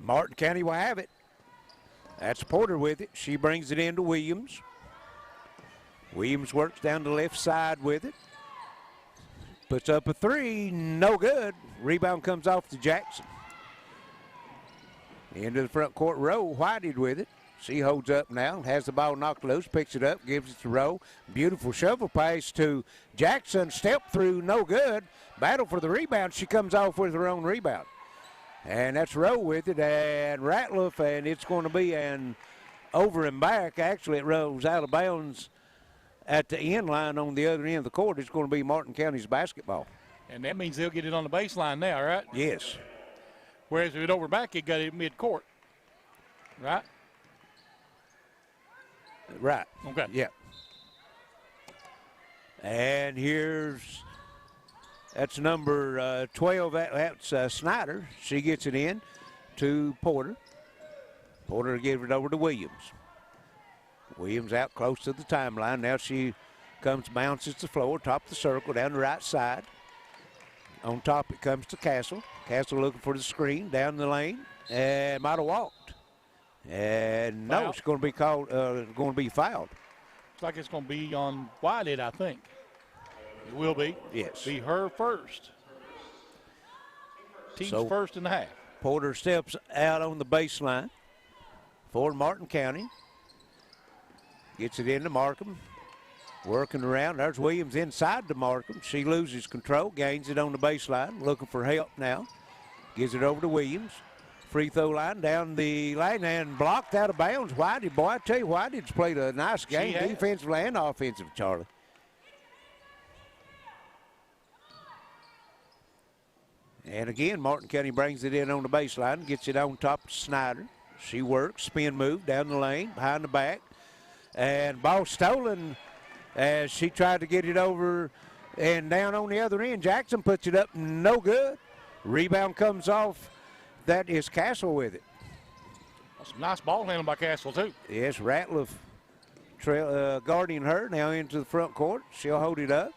Martin County will have it. That's Porter with it. She brings it into Williams. Williams works down the left side with it. Puts up a three, no good. Rebound comes off to Jackson. Into the front court row, Whited with it. She holds up now, has the ball knocked loose, picks it up, gives it to Rowe. Beautiful shovel pass to Jackson. Step through, no good. Battle for the rebound. She comes off with her own rebound. And that's Rowe with it, and Ratliff, and it's going to be an over and back. Actually, it rolls out of bounds at the end line on the other end of the court. It's going to be Martin County's basketball. And that means they'll get it on the baseline now, right? Yes. Whereas if it over back, it got it mid-court, right? Right. Okay. Yeah. And that's number 12. That's Snyder. She gets it in to Porter. Porter gives it over to Williams. Williams out close to the timeline. Now she comes, bounces the floor, top of the circle, down the right side. On top it comes to Castle. Castle looking for the screen, down the lane, and might have walked. And no, it's going to be called, going to be fouled. Looks like it's going to be on Whitehead, I think. It will be. Yes. Be her first. Team's first in the half. Porter steps out on the baseline for Martin County. Gets it into Markham. Working around. There's Williams inside to Markham. She loses control. Gains it on the baseline. Looking for help now. Gives it over to Williams. Free throw line down the lane and blocked out of bounds. Whitehead, boy, I tell you, Whitehead's played a nice game, defensively and offensive, Charlie. And again, Martin County brings it in on the baseline, gets it on top of Snyder. She works, spin move down the lane, behind the back. And ball stolen as she tried to get it over and down on the other end. Jackson puts it up, no good. Rebound comes off. That is Castle with it. Some nice ball handling by Castle, too. Yes, Ratliff guarding her now into the front court. She'll hold it up.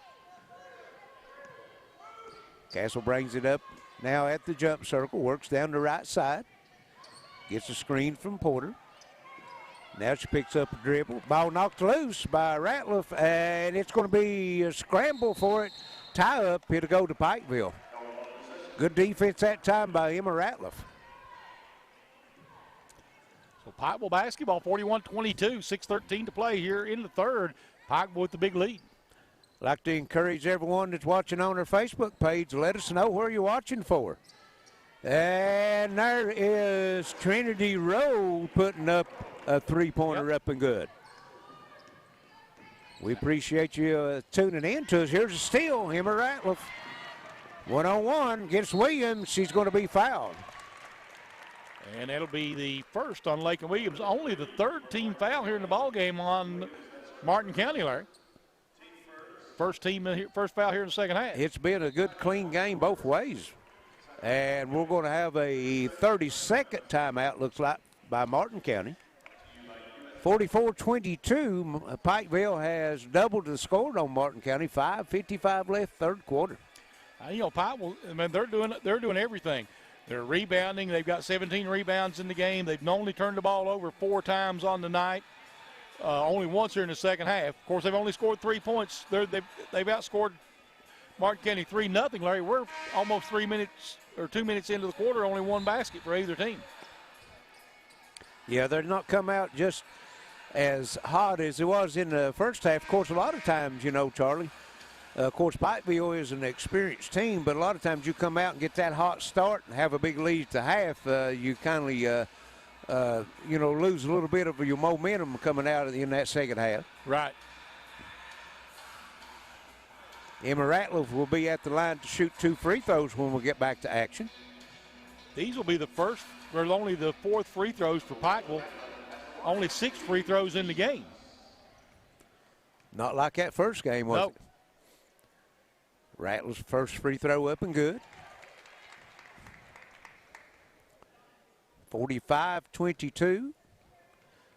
Castle brings it up now at the jump circle, works down the right side. Gets a screen from Porter. Now she picks up a dribble. Ball knocked loose by Ratliff, and it's going to be a scramble for it. Tie up, it'll go to Pikeville. Good defense that time by Emma Ratliff. So Pikeville basketball, 41-22, 6:13 to play here in the third. Pikeville with the big lead. I'd like to encourage everyone that's watching on our Facebook page, let us know where you're watching for. And there is Trinity Rowe putting up a three-pointer up and good. We appreciate you tuning in to us. Here's a steal, Emma Ratliff. One-on-one against Williams. She's going to be fouled. And that'll be the first on Lakin Williams. Only the third team foul here in the ballgame on Martin County, Larry. First foul here in the second half. It's been a good, clean game both ways. And we're going to have a 30-second timeout, looks like, by Martin County. 44-22, Pikeville has doubled the score on Martin County. 5:55 left, third quarter. You know, Pikeville, I mean, they're doing everything. They're rebounding. They've got 17 rebounds in the game. They've only turned the ball over 4 times on the night. Only once here in the second half. Of course, they've only scored 3 points. They've outscored Martin County 3-0. Larry, we're almost 2 minutes into the quarter, only one basket for either team. Yeah, they're not come out just as hot as it was in the first half. Of course, a lot of times, you know, Charlie, of course, Pikeville is an experienced team, but a lot of times you come out and get that hot start and have a big lead at the half, you kindly, lose a little bit of your momentum coming out in that second half. Right. Emma Ratliff will be at the line to shoot 2 free throws when we get back to action. These will be only the 4th free throws for Pikeville. Only 6 free throws in the game. Not like that first game, was Nope. it? Ratliff's first free throw up and good. 45-22.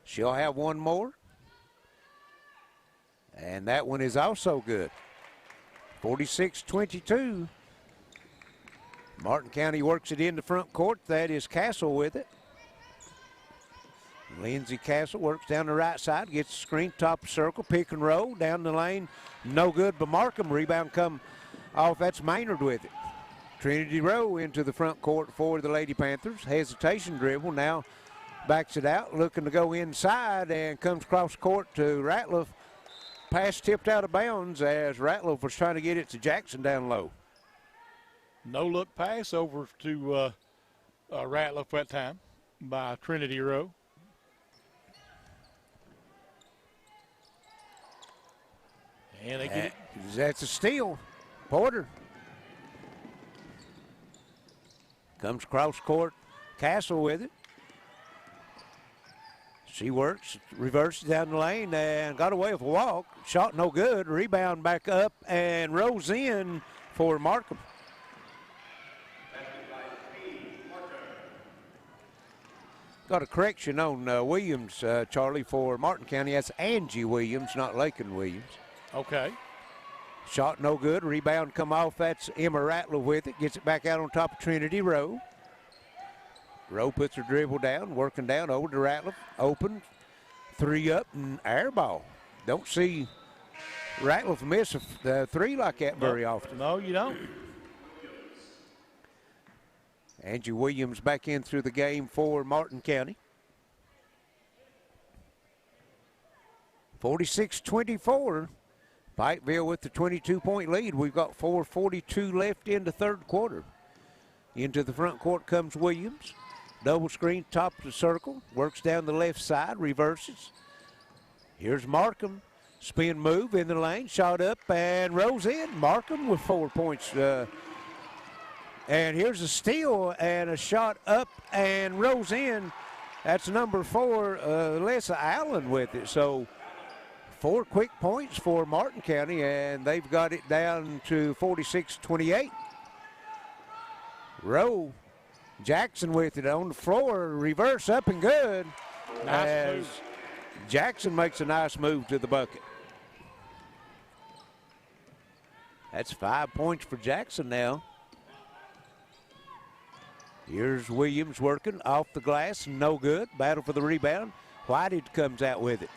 She'll have one more. And that one is also good. 46-22. Martin County works it in the front court. That is Castle with it. Lindsey Castle works down the right side, gets the screen, top circle, pick and roll, down the lane. No good, but Markham. Rebound come off. That's Maynard with it. Trinity Rowe into the front court for the Lady Panthers. Hesitation dribble, now backs it out, looking to go inside and comes across court to Ratliff. Pass tipped out of bounds as Ratliff was trying to get it to Jackson down low. No-look pass over to Ratliff that time by Trinity Rowe. And they get it. That's a steal. Porter comes across court. Castle with it. She works, reverses down the lane, and got away with a walk. Shot no good. Rebound back up and rolls in for Markham. Got a correction on Williams, Charlie, for Martin County. That's Angie Williams, not Lakin Williams. Okay. Shot no good. Rebound come off. That's Emma Ratliff with it. Gets it back out on top of Trinity Rowe. Rowe puts her dribble down, working down over to Ratliff. Open, 3 up, and air ball. Don't see Ratliff miss a 3 like that very often. No, you don't. Angie Williams back in through the game for Martin County. 46-24. Pikeville with the 22-point lead. We've got 4:42 left in the third quarter. Into the front court comes Williams. Double screen, top of the circle. Works down the left side, reverses. Here's Markham. Spin move in the lane. Shot up and rolls in. Markham with 4 points. And here's a steal and a shot up and rolls in. That's number 4, Alyssa Allen with it. So 4 quick points for Martin County, and they've got it down to 46-28. Rowe, Jackson with it on the floor, reverse up and good. Nice move. Jackson makes a nice move to the bucket. That's 5 points for Jackson now. Here's Williams working off the glass, no good. Battle for the rebound. Whitehead comes out with it.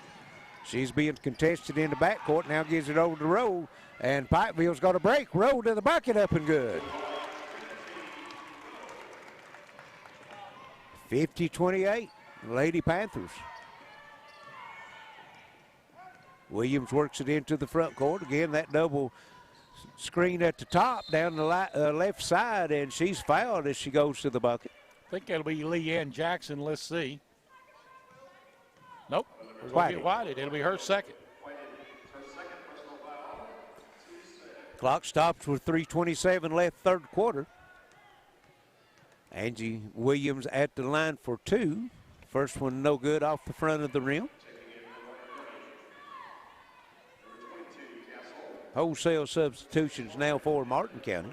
She's being contested in the backcourt, now gives it over to Rowe, and Pikeville's got a break. Rowe to the bucket, up and good. 50-28, Lady Panthers. Williams works it into the front court. Again, that double screen at the top down the left side, and she's fouled as she goes to the bucket. I think it'll be Leanne Jackson. Let's see. Nope. Whitehead. It'll be her second. Clock stops with 3:27 left, third quarter. Angie Williams at the line for 2. First one no good off the front of the rim. Wholesale substitutions now for Martin County.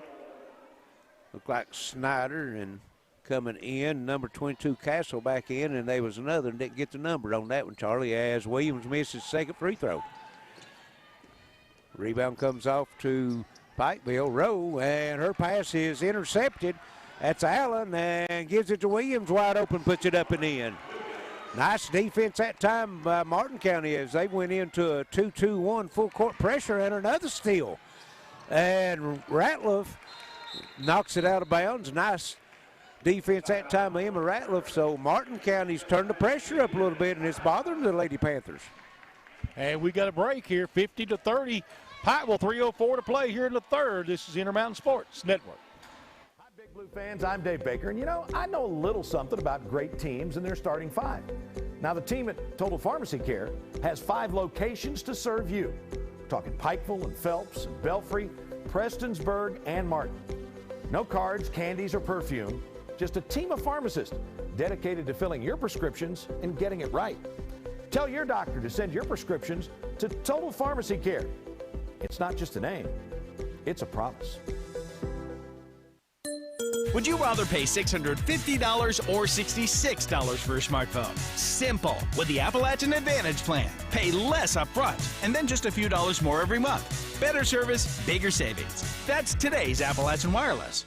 Look like Snyder and coming in, number 22 Castle back in, and there was another and didn't get the number on that one, Charlie, as Williams misses second free throw. Rebound comes off to Pikeville. Rowe, and her pass is intercepted. That's Allen, and gives it to Williams, wide open, puts it up and in. Nice defense that time by Martin County as they went into a 2-2-1 full court pressure and another steal. And Ratliff knocks it out of bounds. Nice defense that time by Emma Ratliff. So Martin County's turned the pressure up a little bit, and it's bothering the Lady Panthers. And we got a break here, 50-30. Pikeville, 3:04 to play here in the third. This is Intermountain Sports Network. Blue fans, I'm Dave Baker, and you know, I know a little something about great teams and their starting 5. Now, the team at Total Pharmacy Care has 5 locations to serve you. We're talking Pikeville and Phelps and Belfry, Prestonsburg, and Martin. No cards, candies, or perfume, just a team of pharmacists dedicated to filling your prescriptions and getting it right. Tell your doctor to send your prescriptions to Total Pharmacy Care. It's not just a name, it's a promise. Would you rather pay $650 or $66 for a smartphone? Simple. With the Appalachian Advantage plan. Pay less up front and then just a few dollars more every month. Better service, bigger savings. That's today's Appalachian Wireless.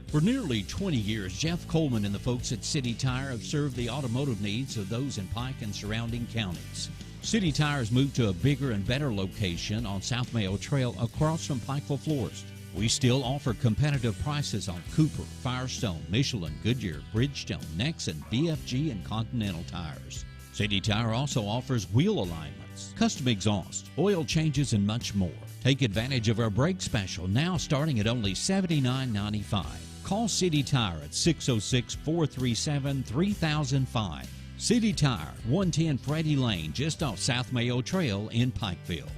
For nearly 20 years, Jeff Coleman and the folks at City Tire have served the automotive needs of those in Pike and surrounding counties. City Tire has moved to a bigger and better location on South Mayo Trail across from Pikeville Florist. We still offer competitive prices on Cooper, Firestone, Michelin, Goodyear, Bridgestone, Nexen, BFG, and Continental tires. City Tire also offers wheel alignments, custom exhaust, oil changes, and much more. Take advantage of our brake special now starting at only $79.95. Call City Tire at 606-437-3005. City Tire, 110 Freddie Lane, just off South Mayo Trail in Pikeville.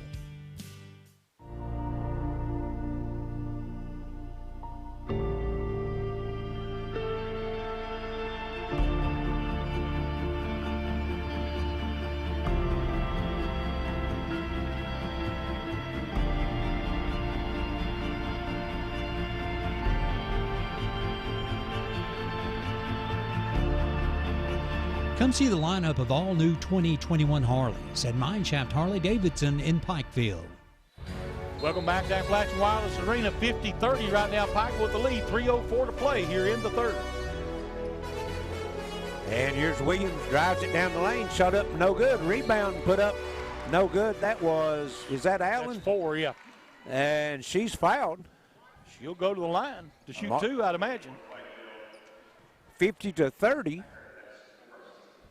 Come see the lineup of all new 2021 Harleys at Mineshaft Harley-Davidson in Pikeville. Welcome back to Appalachian Wireless Arena. 50-30 right now. Pikeville with the lead. 3:04 to play here in the third. And here's Williams, drives it down the lane, shot up, no good. Rebound put up, no good. Is that Allen? That's 4, yeah. And she's fouled. She'll go to the line to shoot 2, I'd imagine. 50-30.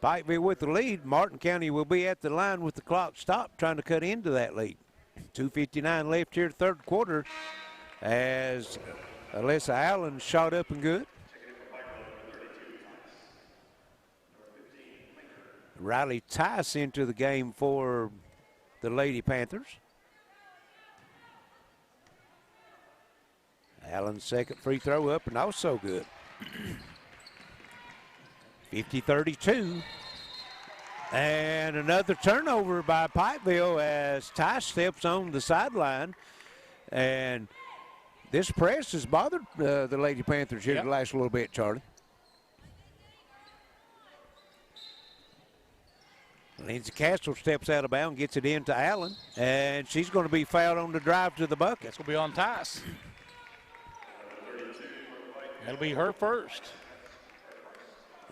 Pikeville with the lead. Martin County will be at the line with the clock stopped, trying to cut into that lead. 2:59 left here, third quarter, as Alyssa Allen shot up and good. Riley Tice into the game for the Lady Panthers. Allen's second free throw up and also good. 50-32. And another turnover by Pikeville as Tice steps on the sideline. And this press has bothered the Lady Panthers here the last little bit, Charlie. Lindsey Castle steps out of bounds, gets it into Allen, and she's going to be fouled on the drive to the bucket. That's going to be on Tice. That'll be her first.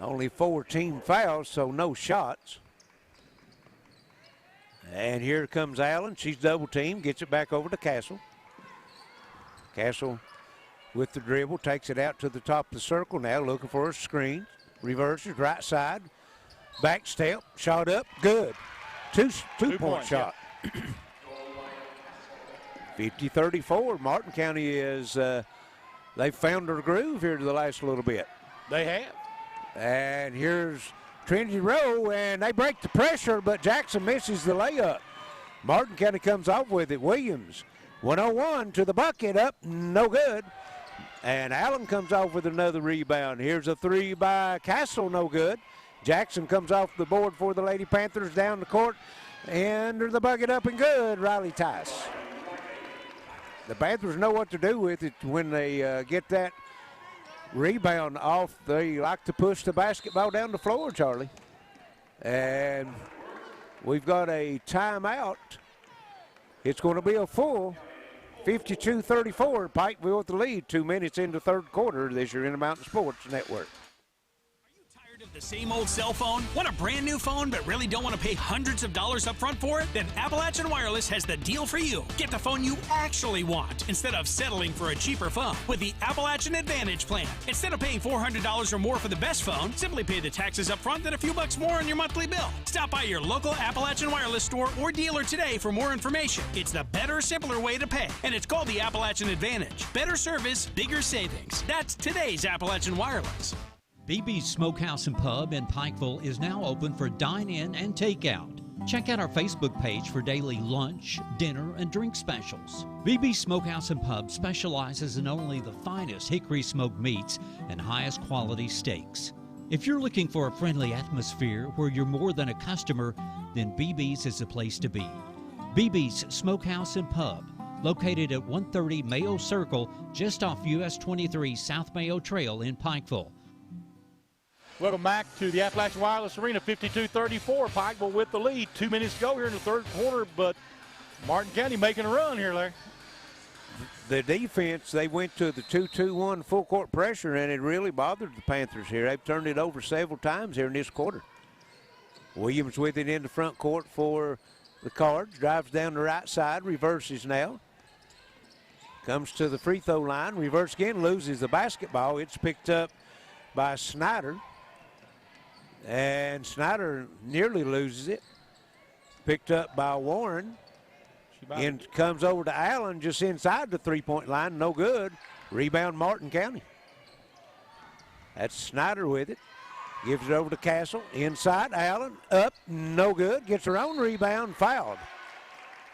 Only 4 team fouls, so no shots. And here comes Allen. She's double teamed, gets it back over to Castle. Castle with the dribble, takes it out to the top of the circle now, looking for a screen. Reverses, right side. Back step, shot up, good. Two-point shot. 50-34. Martin County is, they've found their groove here to the last little bit. They have. And here's Trinity Rowe, and they break the pressure, but Jackson misses the layup. Martin County comes off with it. Williams, 101 to the bucket, up, no good. And Allen comes off with another rebound. Here's a 3 by Castle, no good. Jackson comes off the board for the Lady Panthers down the court. And the bucket up and good, Riley Tice. The Panthers know what to do with it when they get that rebound off. They like to push the basketball down the floor, Charlie. And we've got a timeout. It's going to be a full 52-34. Pikeville with the lead. 2 minutes into third quarter this year in the Mountain Sports Network. The same old cell phone? Want a brand new phone but really don't want to pay hundreds of dollars up front for it? Then Appalachian Wireless has the deal for you. Get the phone you actually want instead of settling for a cheaper phone with the Appalachian Advantage plan. Instead of paying $400 or more for the best phone, simply pay the taxes up front and a few bucks more on your monthly bill. Stop by your local Appalachian Wireless store or dealer today for more information. It's the better, simpler way to pay, and it's called the Appalachian Advantage. Better service, bigger savings. That's today's Appalachian Wireless. BB's Smokehouse and Pub in Pikeville is now open for dine-in and takeout. Check out our Facebook page for daily lunch, dinner, and drink specials. BB's Smokehouse and Pub specializes in only the finest hickory smoked meats and highest quality steaks. If you're looking for a friendly atmosphere where you're more than a customer, then BB's is the place to be. BB's Smokehouse and Pub, located at 130 Mayo Circle, just off US 23 South Mayo Trail in Pikeville. Welcome back to the Appalachian Wireless Arena. 52-34. Pikeville with the lead. 2 minutes to go here in the third quarter, but Martin County making a run here, Larry. The defense, they went to the 2-2-1 full court pressure, and it really bothered the Panthers here. They've turned it over several times here in this quarter. Williams with it in the front court for the Cards. Drives down the right side, reverses now. Comes to the free throw line, reverse again, loses the basketball. It's picked up by Snyder. And Snyder nearly loses it. Picked up by Warren. And comes over to Allen just inside the three-point line. No good. Rebound Martin County. That's Snyder with it. Gives it over to Castle. Inside, Allen. Up. No good. Gets her own rebound. Fouled.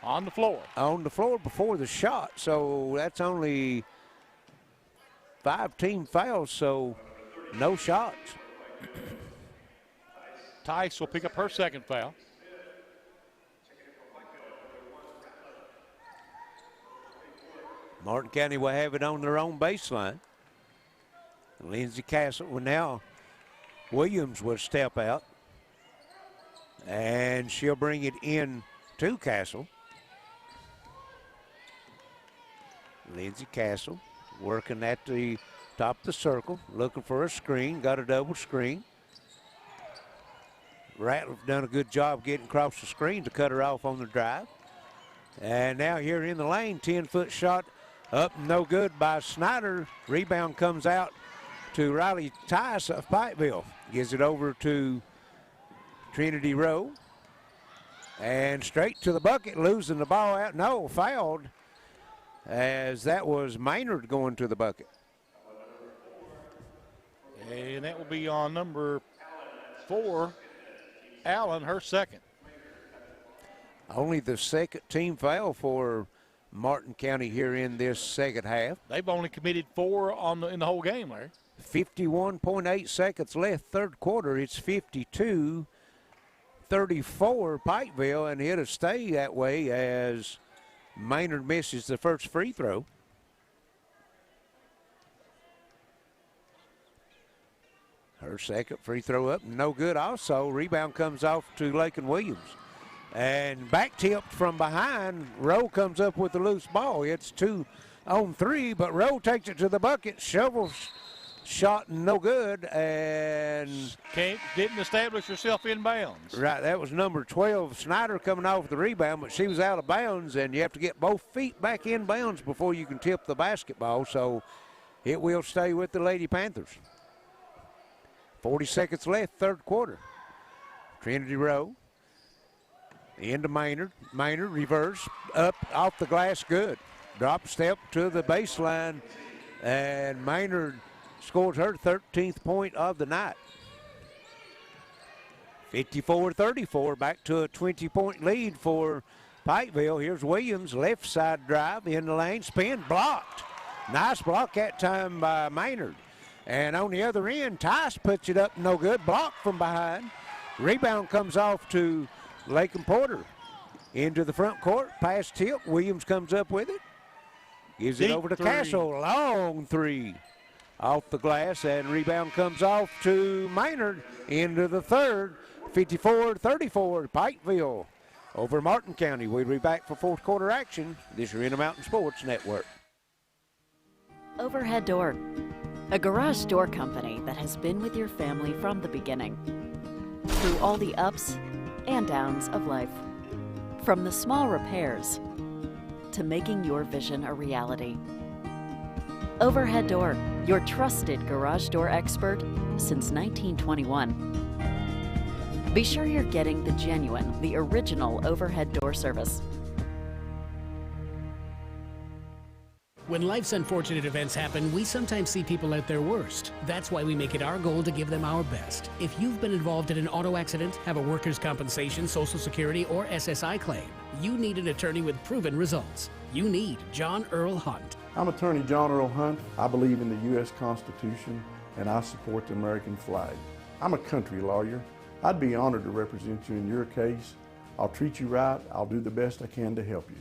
On the floor. On the floor before the shot. So that's only 5 team fouls, so no shots. Tice will pick up her second foul. Martin County will have it on their own baseline. Lindsey Castle will now. Williams will step out. And she'll bring it in to Castle. Lindsey Castle working at the top of the circle, looking for a screen, got a double screen. Ratliff done a good job getting across the screen to cut her off on the drive. And now here in the lane, 10-foot shot up, no good by Snyder. Rebound comes out to Riley Tice of Pikeville. Gives it over to Trinity Rowe. And straight to the bucket, losing the ball out. No, fouled, as that was Maynard going to the bucket. And that will be on number 4, Allen, her second. Only the second team foul for Martin County here in this second half. They've only committed 4 in the whole game, Larry. 51.8 seconds left, third quarter. It's 52-34 Pikeville, and it'll stay that way as Maynard misses the first free throw. Her second free throw up, no good also. Rebound comes off to Lakin Williams. And back tipped from behind, Rowe comes up with the loose ball. It's 2 on 3, but Rowe takes it to the bucket, shovels shot no good, and didn't establish herself in bounds. Right, that was number 12, Snyder, coming off the rebound, but she was out of bounds, and you have to get both feet back in bounds before you can tip the basketball, so it will stay with the Lady Panthers. 40 seconds left, third quarter. Trinity Rowe into Maynard. Maynard reverse, up off the glass, good. Drop step to the baseline, and Maynard scores her 13th point of the night. 54-34, back to a 20-point lead for Pikeville. Here's Williams, left side drive in the lane, spin, blocked. Nice block that time by Maynard. And on the other end, Tice puts it up, no good, blocked from behind. Rebound comes off to Lakin Porter. Into the front court, pass tip, Williams comes up with it. Gives it over to Castle, long three. Off the glass, and rebound comes off to Maynard into the third. 54-34, Pikeville over Martin County. We'll be back for fourth quarter action. This is Intermountain Sports Network. Overhead Door, a garage door company that has been with your family from the beginning. Through all the ups and downs of life. From the small repairs to making your vision a reality. Overhead Door, your trusted garage door expert since 1921. Be sure you're getting the genuine, the original overhead door service. When life's unfortunate events happen, we sometimes see people at their worst. That's why we make it our goal to give them our best. If you've been involved in an auto accident, have a workers' compensation, Social Security, or SSI claim, you need an attorney with proven results. You need John Earl Hunt. I'm attorney John Earl Hunt. I believe in the U.S. Constitution, and I support the American flag. I'm a country lawyer. I'd be honored to represent you in your case. I'll treat you right. I'll do the best I can to help you.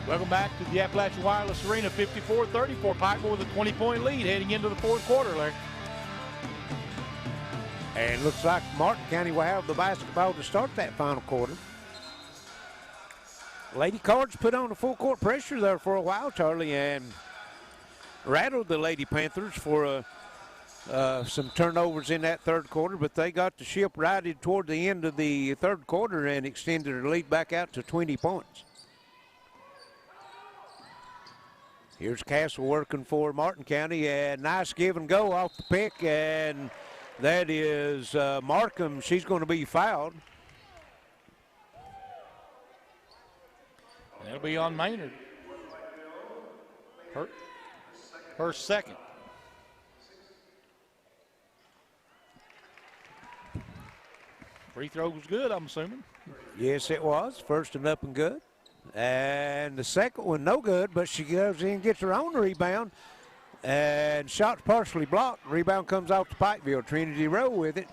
Welcome back to the Appalachian Wireless Arena, 54-34. Pikeville with a 20-point lead heading into the fourth quarter, Larry. And looks like Martin County will have the basketball to start that final quarter. Lady Cards put on a full court pressure there for a while, Charlie, and rattled the Lady Panthers for some turnovers in that third quarter, but they got the ship righted toward the end of the third quarter and extended their lead back out to 20 points. Here's Castle working for Martin County, and nice give and go off the pick, and that is Markham. She's going to be fouled. That'll be on Maynard. Her second. Free throw was good, I'm assuming. Yes, it was. First and up and good. And the second one, no good, but she goes in and gets her own rebound. And shot's partially blocked. Rebound comes off to Pikeville. Trinity Rowe with it.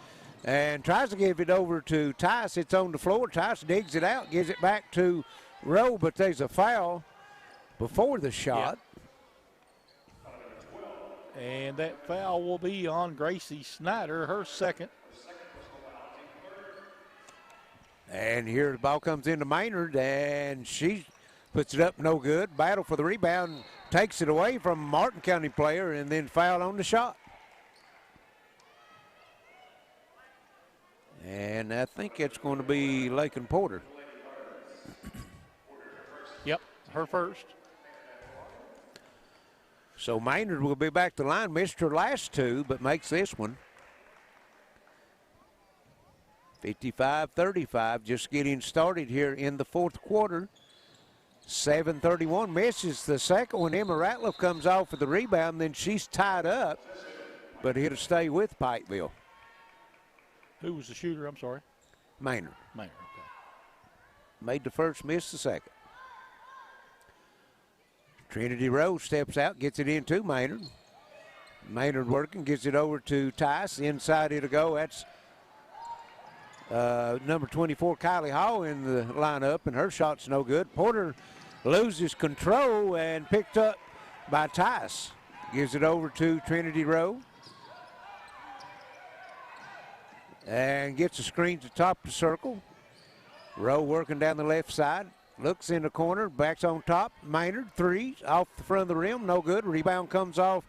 And tries to give it over to Tice. It's on the floor. Tice digs it out, gives it back to Rowe, but there's a foul before the shot. And that foul will be on Gracie Snyder, her second. And here the ball comes into Maynard, and she puts it up, no good. Battle for the rebound, takes it away from a Martin County player, and then foul on the shot. And I think it's going to be Lakin Porter. Yep, her first. So Maynard will be back to the line. Missed her last two, but makes this one. 55-35, just getting started here in the fourth quarter. 7:31, misses the second one. Emma Ratliff comes off for the rebound, then she's tied up, but it'll stay with Pikeville. Who was the shooter? I'm sorry. Maynard. Maynard, okay. Made the first, missed the second. Trinity Rose steps out, gets it into Maynard. Maynard working, gets it over to Tice. Inside it'll go. That's number 24, Kylie Hall, in the lineup, and her shot's no good. Porter loses control and picked up by Tice. Gives it over to Trinity Rowe. And gets a screen to top the circle. Rowe working down the left side. Looks in the corner, backs on top. Maynard, three, off the front of the rim, no good. Rebound comes off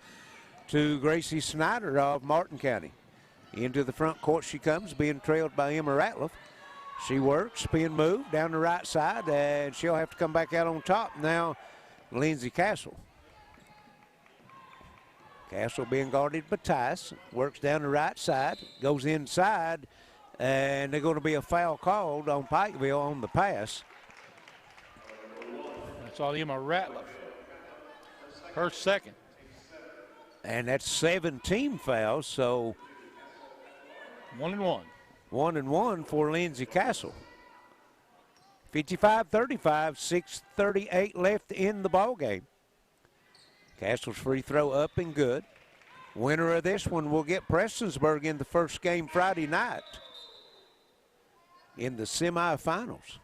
to Gracie Snyder of Martin County. Into the front court she comes, being trailed by Emma Ratliff. She works, spin move down the right side, and she'll have to come back out on top. Now, Lindsay Castle. Castle being guarded by Tice, works down the right side, goes inside, and they're going to be a foul called on Pikeville on the pass. That's on Emma Ratliff. Her second. And that's 17 fouls, so 1 and 1. 1 and 1 for Lindsay Castle. 55-35, 6:38 left in the ball game. Castle's free throw up and good. Winner of this one will get Prestonsburg in the first game Friday night in the semifinals.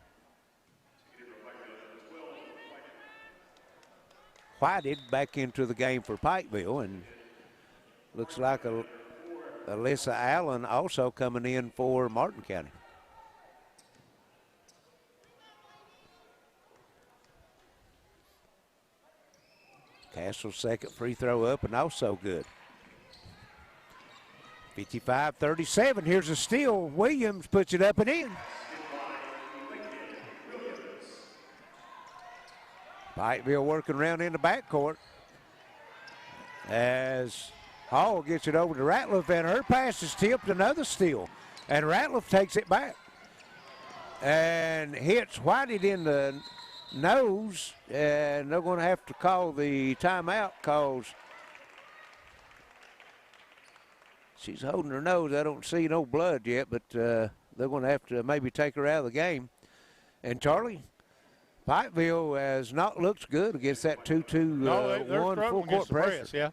Whited back into the game for Pikeville, and looks like Alyssa Allen also coming in for Martin County. Castle's second free throw up and also good. 55-37, here's a steal. Williams puts it up and in. Pikeville working around in the backcourt as Hall gets it over to Ratliff, and her pass is tipped, another steal. And Ratliff takes it back and hits Whited in the nose, and they're going to have to call the timeout because she's holding her nose. I don't see no blood yet, but they're going to have to maybe take her out of the game. And Charlie, Pikeville has not looked good against that 2-2-1 full court pressure. Yeah.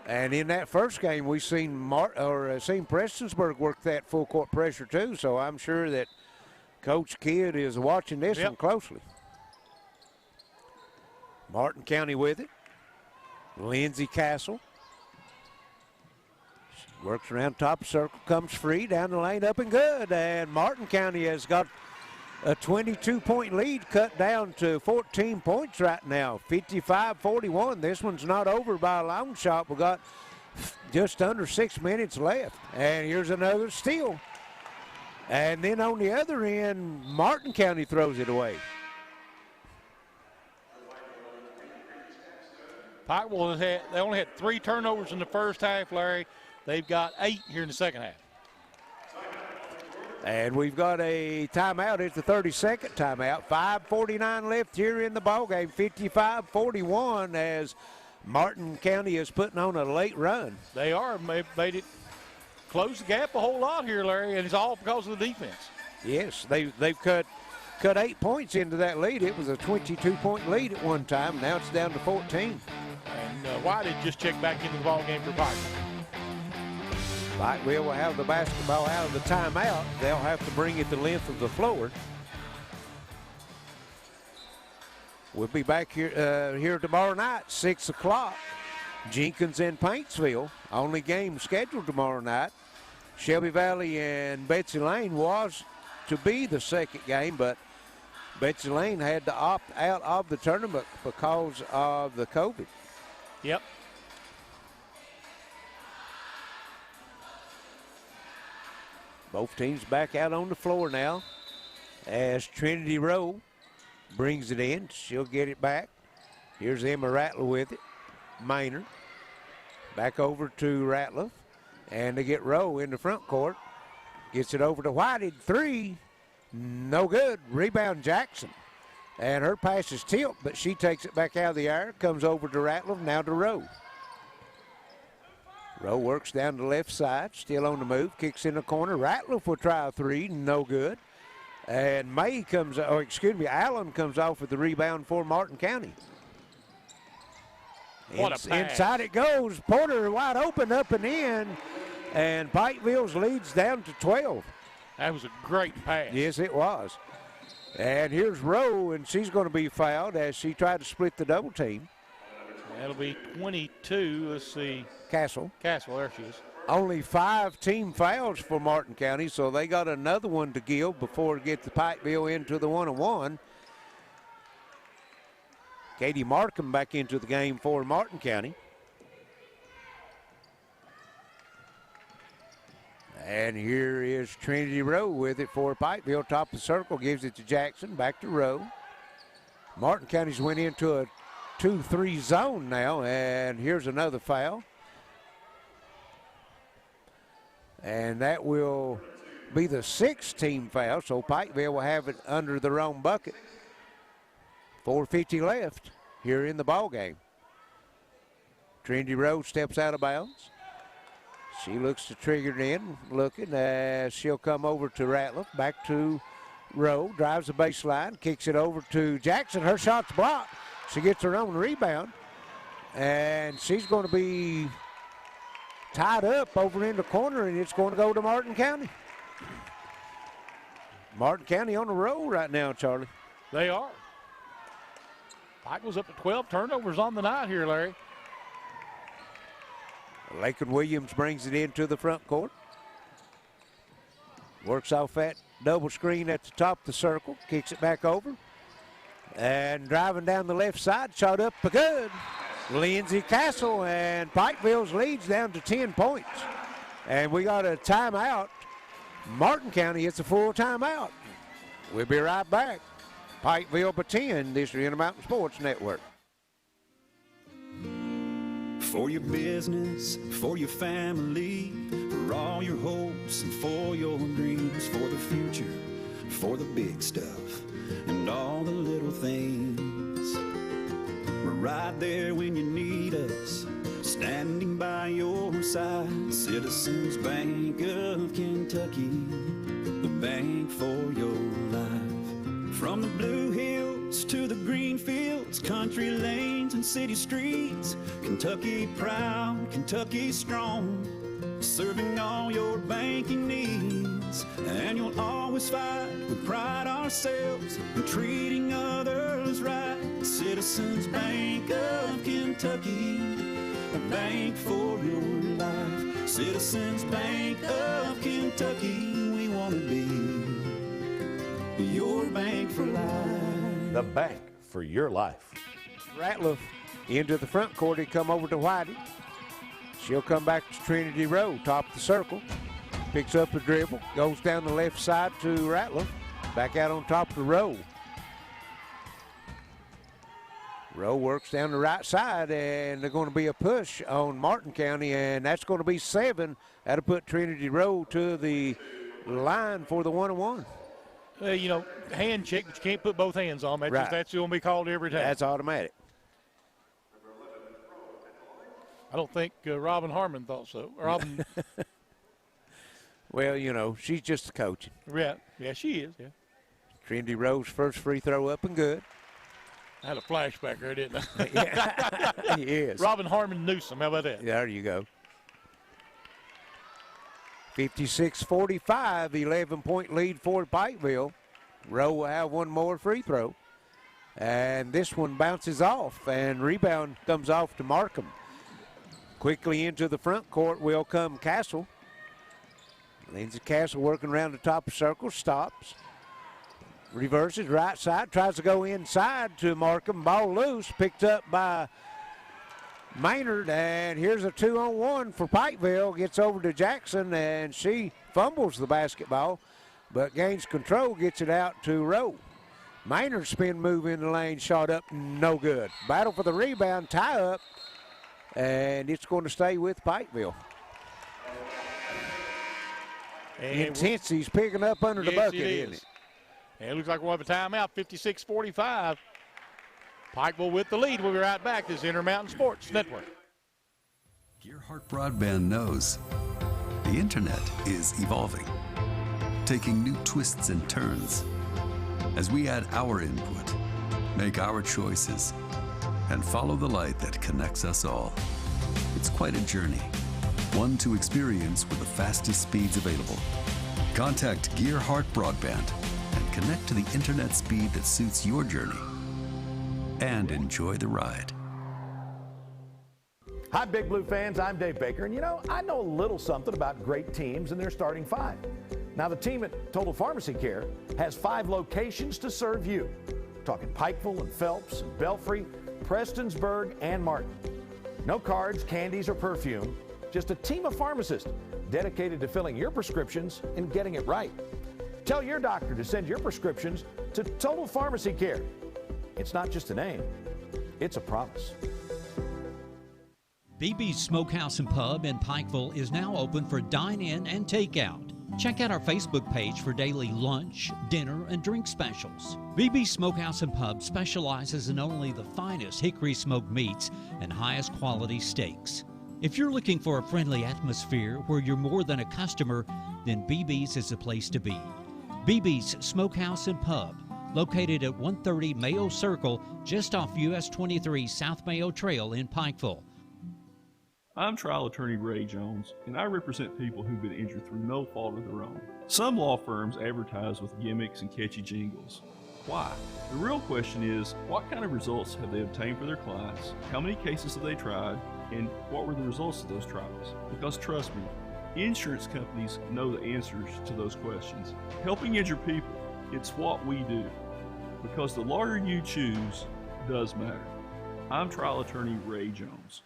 And in that first game, we've seen seen Prestonsburg work that full court pressure too. So I'm sure that Coach Kidd is watching this one closely. Martin County with it. Lindsay Castle. She works around top circle, comes free, down the lane, up and good. And Martin County has got a 22-point lead cut down to 14 points right now, 55-41. This one's not over by a long shot. We've got just under 6 minutes left. And here's another steal. And then on the other end, Martin County throws it away. Pikeville they only had 3 turnovers in the first half, Larry. They've got 8 here in the second half. And we've got a timeout. It's the 32nd timeout. 5:49 left here in the ballgame. 55-41 as Martin County is putting on a late run. They are. Made it close the gap a whole lot here, Larry, and it's all because of the defense. Yes, they've cut 8 points into that lead. It was a 22-point lead at one time. Now it's down to 14. And White just checked back into the ballgame for Pikeville. Pikeville will have the basketball out of the timeout. They'll have to bring it the length of the floor. We'll be back here tomorrow night, 6 o'clock, Jenkins and Paintsville. Only game scheduled tomorrow night. Shelby Valley and Betsy Lane was to be the second game, but Betsy Lane had to opt out of the tournament because of the COVID. Yep. Both teams back out on the floor now as Trinity Rowe brings it in. She'll get it back. Here's Emma Rattler with it. Maynard back over to Ratliff, and they get Rowe in the front court. Gets it over to Whited. Three, no good. Rebound Jackson. And her pass is tipped, but she takes it back out of the air. Comes over to Ratliff, now to Rowe. Rowe works down the left side, still on the move, kicks in the corner. Ratliff will try a three, no good. And Allen comes off with the rebound for Martin County. What a pass. Inside it goes. Porter wide open up and in. And Pikeville's leads down to 12. That was a great pass. Yes, it was. And here's Rowe, and she's going to be fouled as she tried to split the double team. That'll be 22. Let's see. Castle, there she is. Only 5 team fouls for Martin County, so they got another one to give before it gets the Pikeville into the 1-on-1. Katie Markham back into the game for Martin County. And here is Trinity Rowe with it for Pikeville. Top of the circle, gives it to Jackson, back to Rowe. Martin County's went into a 2-3 zone now, and here's another foul. And that will be the 6th team foul, so Pikeville will have it under their own bucket. 4:50 left here in the ball game. Trinity Rowe steps out of bounds. She looks to trigger it in, looking as she'll come over to Ratliff, back to Rowe, drives the baseline, kicks it over to Jackson. Her shot's blocked. She gets her own rebound, and she's going to be tied up over in the corner, and it's going to go to Martin County. Martin County on the roll right now, Charlie. They are. Pike was up to 12 turnovers on the night here, Larry. Lakin Williams brings it into the front court. Works off that double screen at the top of the circle. Kicks it back over. And driving down the left side, shot up for good. Lindsey Castle, and Pikeville's leads down to 10 points. And we got a timeout. Martin County gets a full timeout. We'll be right back. Pikeville by 10, this is the Intermountain Sports Network. For your business, for your family, for all your hopes and for your dreams, for the future, for the big stuff, and all the little things. We're right there when you need us, standing by your side. Citizens Bank of Kentucky, the bank for your life. From the blue hills to the green fields, country lanes and city streets, Kentucky proud, Kentucky strong, serving all your banking needs. And you'll always fight with pride ourselves and treating others right. Citizens Bank of Kentucky, a bank for your life. Citizens Bank of Kentucky, we want to be your bank for life. The bank for your life. Ratliff into the front court. He come over to Whitey. She'll come back to Trinity Rowe, top of the circle. Picks up the dribble, goes down the left side to Ratliff. Back out on top of the Rowe. Rowe works down the right side, and they're going to be a push on Martin County, and that's going to be 7. That'll put Trinity Rowe to the line for the 1-on-1. Hand check, but you can't put both hands on. That's going to be called every time. That's automatic. I don't think Robin Harmon thought so. Robin. Well, she's just a coach. Yeah, she is, yeah. Trinity Rowe's first free throw up and good. I had a flashback there, didn't I? Yeah, yes. Robin Harmon Newsom, how about that? There you go. 56-45, 11-point lead for Pikeville. Rowe will have one more free throw. And this one bounces off, and rebound comes off to Markham. Quickly into the front court will come Castle. Lindsey Castle working around the top of the circle, stops. Reverses, right side, tries to go inside to Markham. Ball loose, picked up by Maynard, and here's a 2-on-1 for Pikeville. Gets over to Jackson, and she fumbles the basketball, but gains control, gets it out to Rowe. Maynard spin move in the lane, shot up, no good. Battle for the rebound, tie up, and it's going to stay with Pikeville. Intensity's picking up under the bucket, isn't it? And it looks like we'll have a timeout, 56-45. Pikeville with the lead. We'll be right back. This is Intermountain Sports Network. Gearheart Broadband knows the internet is evolving, taking new twists and turns. As we add our input, make our choices, and follow the light that connects us all. It's quite a journey, one to experience with the fastest speeds available. Contact Gearheart Broadband and connect to the internet speed that suits your journey. And enjoy the ride. Hi, Big Blue fans. I'm Dave Baker, and you know, I know a little something about great teams and their starting five. Now, the team at Total Pharmacy Care has 5 locations to serve you. We're talking Pikeville and Phelps and Belfry, Prestonsburg, and Martin. No cards, candies, or perfume, just a team of pharmacists dedicated to filling your prescriptions and getting it right. Tell your doctor to send your prescriptions to Total Pharmacy Care. It's not just a name, it's a promise. BB's Smokehouse and Pub in Pikeville is now open for dine-in and takeout. Check out our Facebook page for daily lunch, dinner, and drink specials. BB's Smokehouse and Pub specializes in only the finest hickory smoked meats and highest quality steaks. If you're looking for a friendly atmosphere where you're more than a customer, then BB's is the place to be. BB's Smokehouse and Pub, located at 130 Mayo Circle, just off US 23 South Mayo Trail in Pikeville. I'm trial attorney Ray Jones, and I represent people who've been injured through no fault of their own. Some law firms advertise with gimmicks and catchy jingles. Why? The real question is, what kind of results have they obtained for their clients? How many cases have they tried? And what were the results of those trials? Because trust me, insurance companies know the answers to those questions. Helping injured people, it's what we do. Because the lawyer you choose does matter. I'm trial attorney Ray Jones.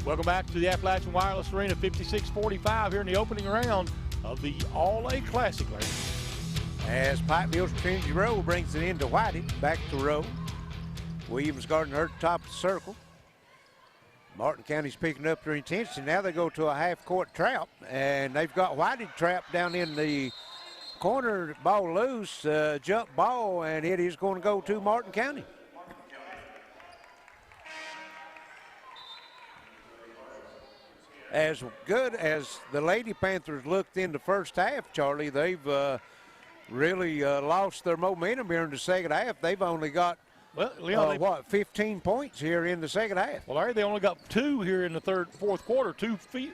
Welcome back to the Appalachian Wireless Arena, 56-45 here in the opening round of the All-A Classic. As Pikeville's Trinity Rowe brings it into Whitey, back to Rowe. Williams guarding her at the top of the circle. Martin County's picking up their intensity. Now they go to a half-court trap, and they've got Whitey trapped down in the corner. Ball loose, jump ball, and it is going to go to Martin County. As good as the Lady Panthers looked in the first half, Charlie, they've really lost their momentum here in the second half. They've only got, 15 points here in the second half. Well, Larry, they only got 2 here in the fourth quarter, two free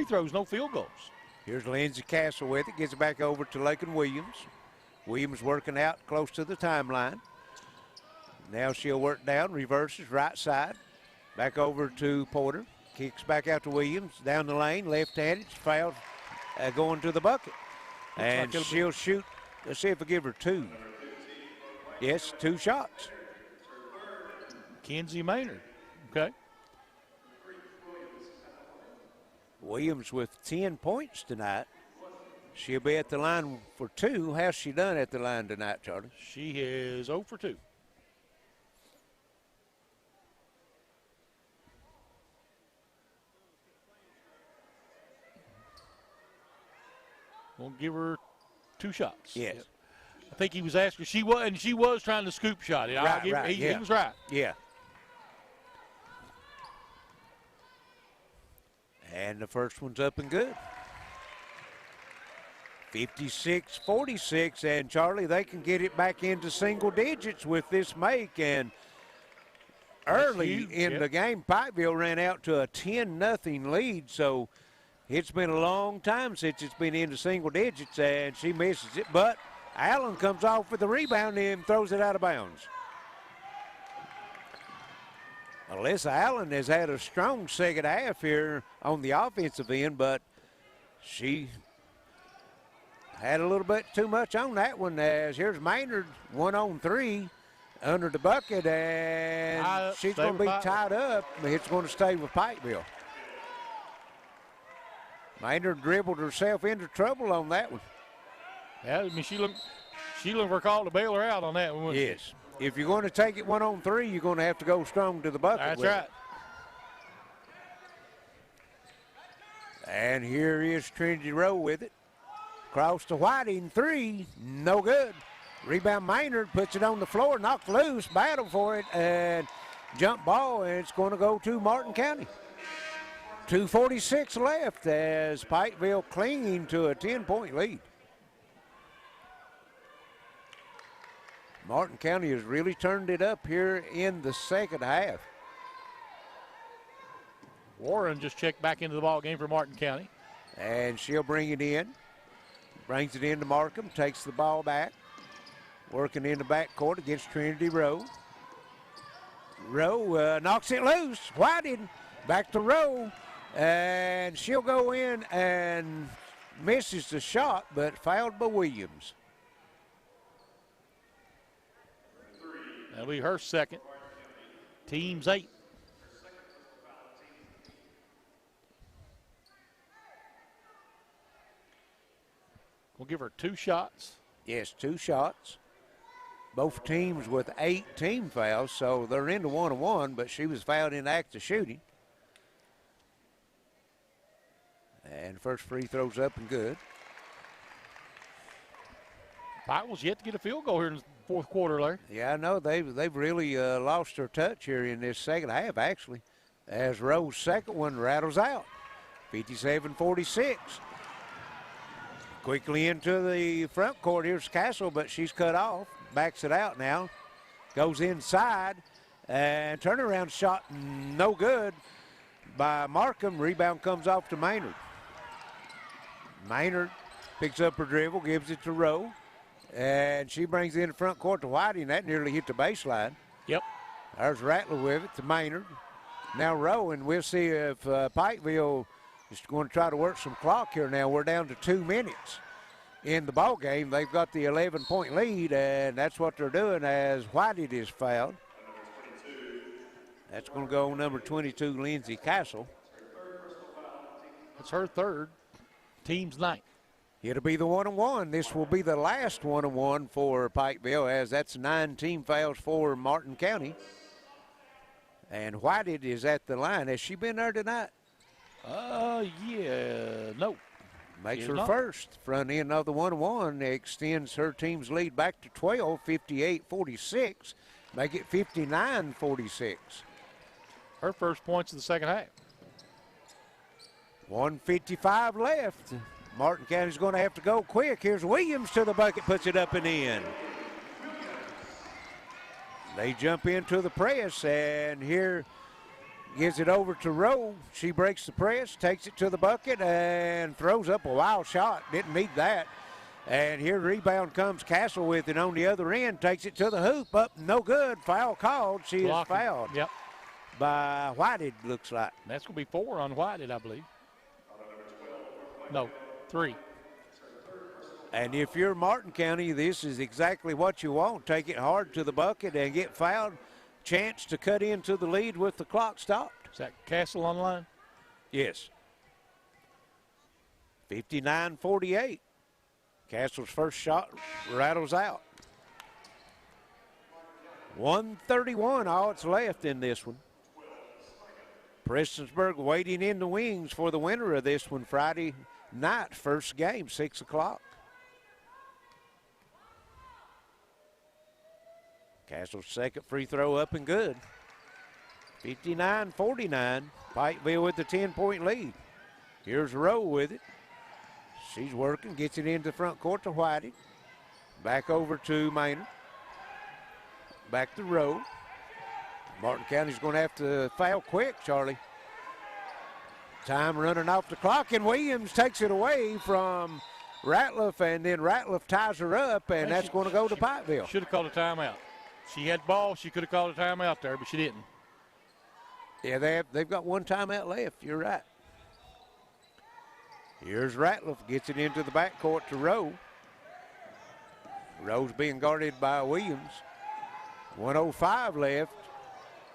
throws, no field goals. Here's Lindsey Castle with it, gets it back over to Lakin Williams. Williams working out close to the timeline. Now she'll work down, reverses, right side, back over to Porter. Kicks back out to Williams, down the lane, left-handed, fouled, going to the bucket. And she'll shoot, let's see if I give her 2. Yes, 2 shots. Kenzie Maynard, okay. Williams with 10 points tonight. She'll be at the line for 2. How's she done at the line tonight, Charlie? She is 0 for 2. We'll give her 2 shots. Yes. Yep. I think he was asking. She was trying to scoop shot. He was right. Yeah. And the first one's up and good. 56-46, and Charlie, they can get it back into single digits with this make. And early in the game, Pikeville ran out to a 10-0 lead, so it's been a long time since it's been into single digits, and she misses it. But Allen comes off with the rebound and throws it out of bounds. Alyssa Allen has had a strong second half here on the offensive end, but she had a little bit too much on that one. As here's Maynard, 1-on-3 under the bucket, and she's going to be tied up. It's going to stay with Pikeville. Maynard dribbled herself into trouble on that one. Yeah, I mean, she looked for a call to bail her out on that one. Yes. If you're going to take it 1-on-3, you're going to have to go strong to the bucket. That's right. And here is Trinity Rowe with it. Cross to Whiting, 3, no good. Rebound Maynard, puts it on the floor, knocked loose, battle for it, and jump ball, and it's going to go to Martin County. 2:46 left as Pikeville clinging to a 10-point lead. Martin County has really turned it up here in the second half. Warren just checked back into the ball game for Martin County. And she'll bring it in. Brings it into Markham, takes the ball back. Working in the backcourt against Trinity Rowe. Rowe knocks it loose. Whiting back to Rowe. And she'll go in and misses the shot, but fouled by Williams. That'll be her second. Team's 8. We'll give her 2 shots. Yes, 2 shots. Both teams with 8 team fouls, so they're into 1-on-1, but she was fouled in the act of shooting. And first free throw's up and good. Pikeville's yet to get a field goal here in the fourth quarter, Larry. Yeah, I know. They've really lost their touch here in this second half, actually, as Rowe's second one rattles out. 57-46. Quickly into the front court. Here's Castle, but she's cut off. Backs it out now. Goes inside. And turnaround shot, no good by Markham. Rebound comes off to Maynard. Maynard picks up her dribble, gives it to Rowe. And she brings it in the front court to Whiting. That nearly hit the baseline. Yep. There's Rattler with it to Maynard. Now Rowe, and we'll see if Pikeville is going to try to work some clock here now. We're down to 2 minutes in the ball game. They've got the 11-point lead, and that's what they're doing as Whiting is fouled. That's going to go number 22, Lindsay Castle. That's her third. Team's 9th. It'll be the 1-on-1. This will be the last 1-on-1 for Pikeville, as that's 9 team fouls for Martin County. And Whiting is at the line. Has she been there tonight? Yeah, no. Makes her first. Front end of the 1-on-1 extends her team's lead back to 12, 58-46. Make it 59-46. Her first points of the second half. 1:55 left. Martin County's going to have to go quick. Here's Williams to the bucket, puts it up and in. They jump into the press, and here gives it over to Rowe. She breaks the press, takes it to the bucket, and throws up a wild shot. Didn't need that. And here rebound comes Castle with it on the other end, takes it to the hoop, up, no good. Foul called. She is fouled. Yep. By Whited, looks like. That's going to be 4 on Whited, I believe. No, 3. And if you're Martin County, this is exactly what you want. Take it hard to the bucket and get fouled. Chance to cut into the lead with the clock stopped. Is that Castle on the line? Yes. 59-48. Castle's first shot rattles out. 1:31, all that's left in this one. Prestonsburg waiting in the wings for the winner of this one Friday night, first game, 6 o'clock. Castle's second free throw up and good. 59-49, Pikeville with the 10-point lead. Here's Rowe with it. She's working, gets it into the front court to Whiting. Back over to Maynard. Back to Rowe. Martin County's going to have to foul quick, Charlie. Time running off the clock, and Williams takes it away from Ratliff, and then Ratliff ties her up, and that's going to go to Pikeville. Should have called a timeout. She had ball. She could have called a timeout there, but she didn't. Yeah, they've got one timeout left. You're right. Here's Ratliff, gets it into the backcourt to Rowe. Rowe's being guarded by Williams. 1:05 left.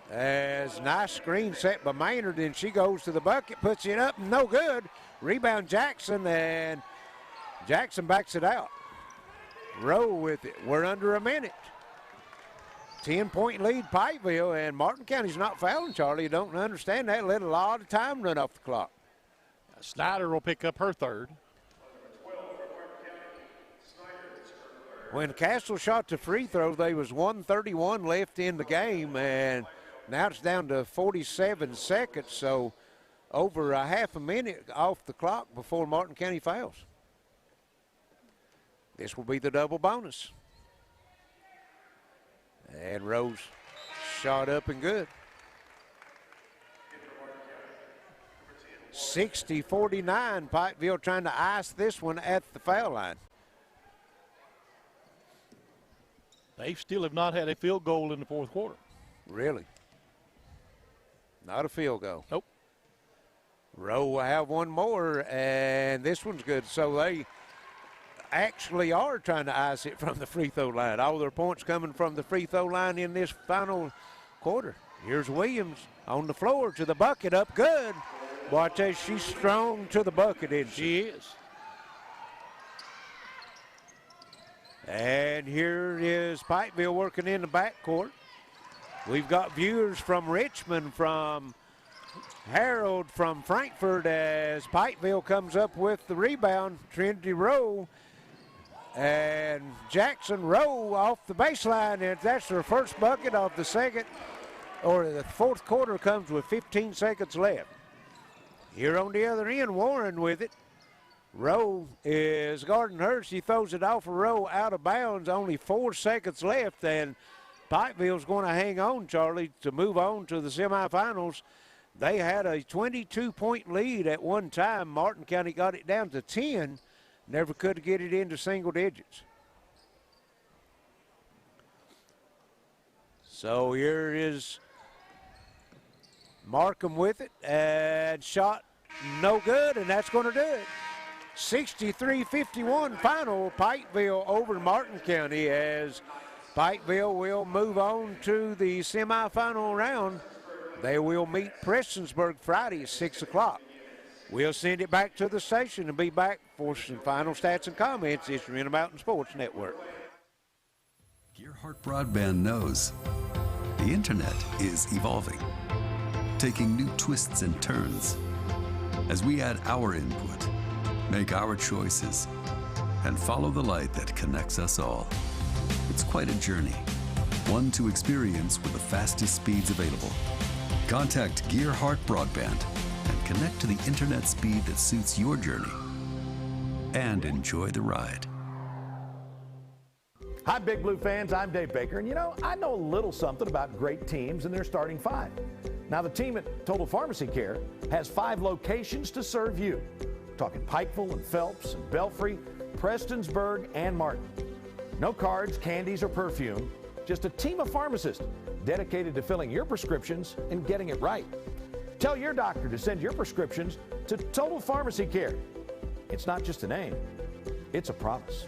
As nice screen set by Maynard, and she goes to the bucket, puts it up, no good. Rebound Jackson, and Jackson backs it out. Rowe with it. We're under a minute. 10-point lead, Pikeville, and Martin County's not fouling, Charlie. You don't understand that. Let a lot of time run off the clock. Snyder will pick up her third. When Castle shot the free throw, there was 1:31 left in the game, and now it's down to 47 seconds, so over a half a minute off the clock before Martin County fouls. This will be the double bonus. And Rose shot up and good. 60-49, Pikeville trying to ice this one at the foul line. They still have not had a field goal in the fourth quarter. Really? Not a field goal. Nope. Rowe will have one more, and this one's good. So they actually are trying to ice it from the free throw line. All their points coming from the free throw line in this final quarter. Here's Williams on the floor to the bucket, up good. Boy, I tell you, she's strong to the bucket, isn't she? She is. And here is Pikeville working in the backcourt. We've got viewers from Richmond, from Harold, from Frankfurt, as Pikeville comes up with the rebound. Trinity Rowe and Jackson Rowe off the baseline, and that's their first bucket of the second, or the fourth quarter, comes with 15 seconds left. Here on the other end, Warren with it. Rowe is guarding her. She throws it off of Rowe out of bounds. Only 4 seconds left, and Pikeville's going to hang on, Charlie, to move on to the semifinals. They had a 22-point lead at one time. Martin County got it down to 10. Never could get it into single digits. So here is Markham with it, and shot no good, and that's going to do it. 63-51 final, Pikeville over Martin County, as Pikeville will move on to the semifinal round. They will meet Prestonsburg Friday at 6 o'clock. We'll send it back to the station and be back for some final stats and comments. It's the Intermountain Sports Network. Gearheart Broadband knows the internet is evolving, taking new twists and turns. As we add our input, make our choices, and follow the light that connects us all. It's quite a journey, one to experience with the fastest speeds available. Contact Gearheart Broadband and connect to the internet speed that suits your journey, and enjoy the ride. Hi, Big Blue fans. I'm Dave Baker, and I know a little something about great teams and their starting five. Now, the team at Total Pharmacy Care has 5 locations to serve you. We're talking Pikeville and Phelps and Belfry, Prestonsburg, and Martin. No cards, candies, or perfume, just a team of pharmacists dedicated to filling your prescriptions and getting it right. Tell your doctor to send your prescriptions to Total Pharmacy Care. It's not just a name, it's a promise.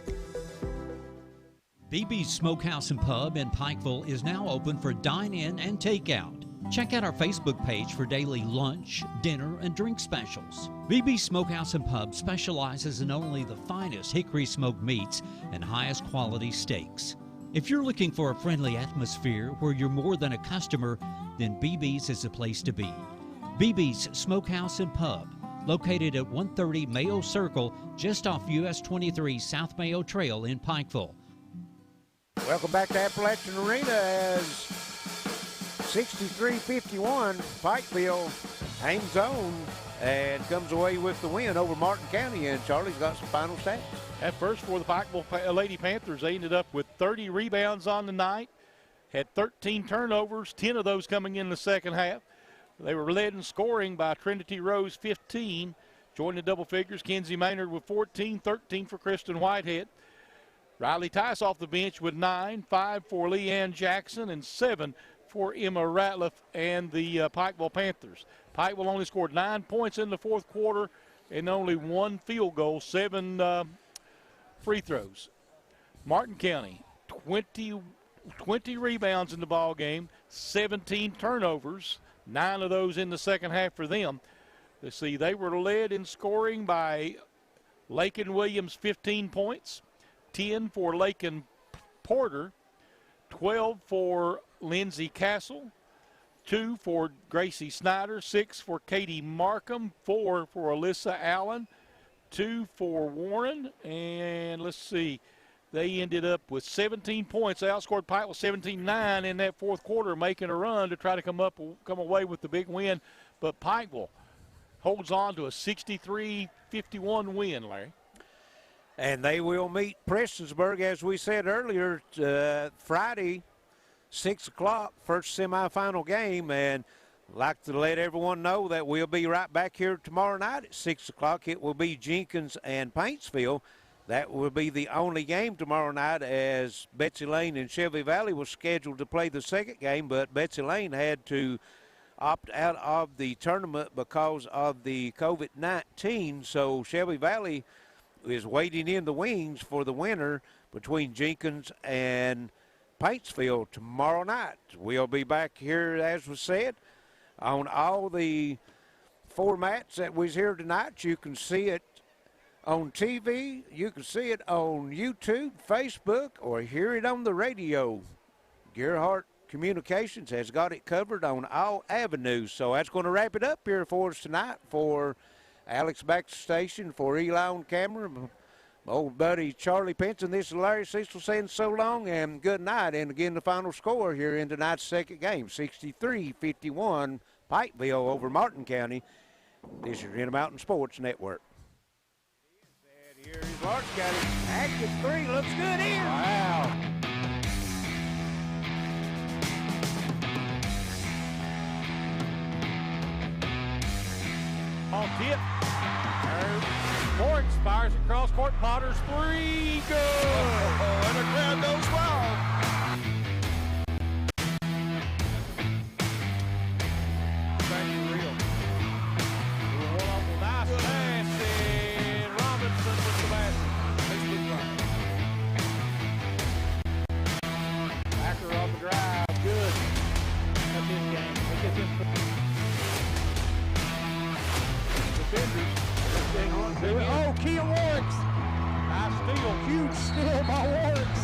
BB's Smokehouse and Pub in Pikeville is now open for dine-in and takeout. Check out our Facebook page for daily lunch, dinner, and drink specials. BB's Smokehouse and Pub specializes in only the finest hickory smoked meats and highest quality steaks. If you're looking for a friendly atmosphere where you're more than a customer, then BB's is the place to be. BB's Smokehouse and Pub, located at 130 Mayo Circle, just off US 23 South Mayo Trail in Pikeville. Welcome back to Appalachian Arena, as 63-51, Pikeville hangs on and comes away with the win over Martin County, and Charlie's got some final stats. At first, for the Pikeville Lady Panthers, they ended up with 30 rebounds on the night, had 13 turnovers, 10 of those coming in the second half. They were led in scoring by Trinity Rose, 15. Joined the double figures, Kenzie Maynard with 14, 13 for Kristen Whitehead. Riley Tice off the bench with 9, 5 for Leanne Jackson, and 7 for Emma Ratliff and the Pikeville Panthers. Pikeville only scored 9 points in the fourth quarter and only 1 field goal, 7 free throws. Martin County, 20 rebounds in the ball game, 17 turnovers, 9 of those in the second half for them. Let's see, they were led in scoring by Lakin Williams, 15 points, 10 for Lakin Porter, 12 for Lindsey Castle, 2 for Gracie Snyder, 6 for Katie Markham, 4 for Alyssa Allen, 2 for Warren, and let's see, they ended up with 17 points. They outscored Pikeville 17-9 in that fourth quarter, making a run to try to come away with the big win. But Pikeville holds on to a 63-51 win, Larry. And they will meet Prestonsburg, as we said earlier, Friday, 6 o'clock, first semifinal game. And I'd like to let everyone know that we'll be right back here tomorrow night at 6 o'clock. It will be Jenkins and Paintsville. That will be the only game tomorrow night, as Betsy Lane and Shelby Valley was scheduled to play the second game, but Betsy Lane had to opt out of the tournament because of the COVID-19. So Shelby Valley is waiting in the wings for the winner between Jenkins and Paintsville tomorrow night. We'll be back here, as was said, on all the formats that was here tonight. You can see it on TV, you can see it on YouTube, Facebook, or hear it on the radio. Gearheart Communications has got it covered on all avenues. So that's going to wrap it up here for us tonight. For Alex Baxter Station, for Eli on camera, my old buddy Charlie Pinson, this is Larry Cecil saying so long and good night. And again, the final score here in tonight's second game, 63-51, Pikeville over Martin County. This is Intermountain Sports Network. Here is Larson got it. Active 3 looks good in. Wow. On tip. Morris fires across court. Potter's 3. Good. Oh, and the crowd goes wild. Back to real. One off the nice pass, and Robinson with the basket. Backer on the drive. Good. That's his game. Look at this. Defenders. Oh, Kia Warwicks. Nice steal. Huge steal by Warwicks.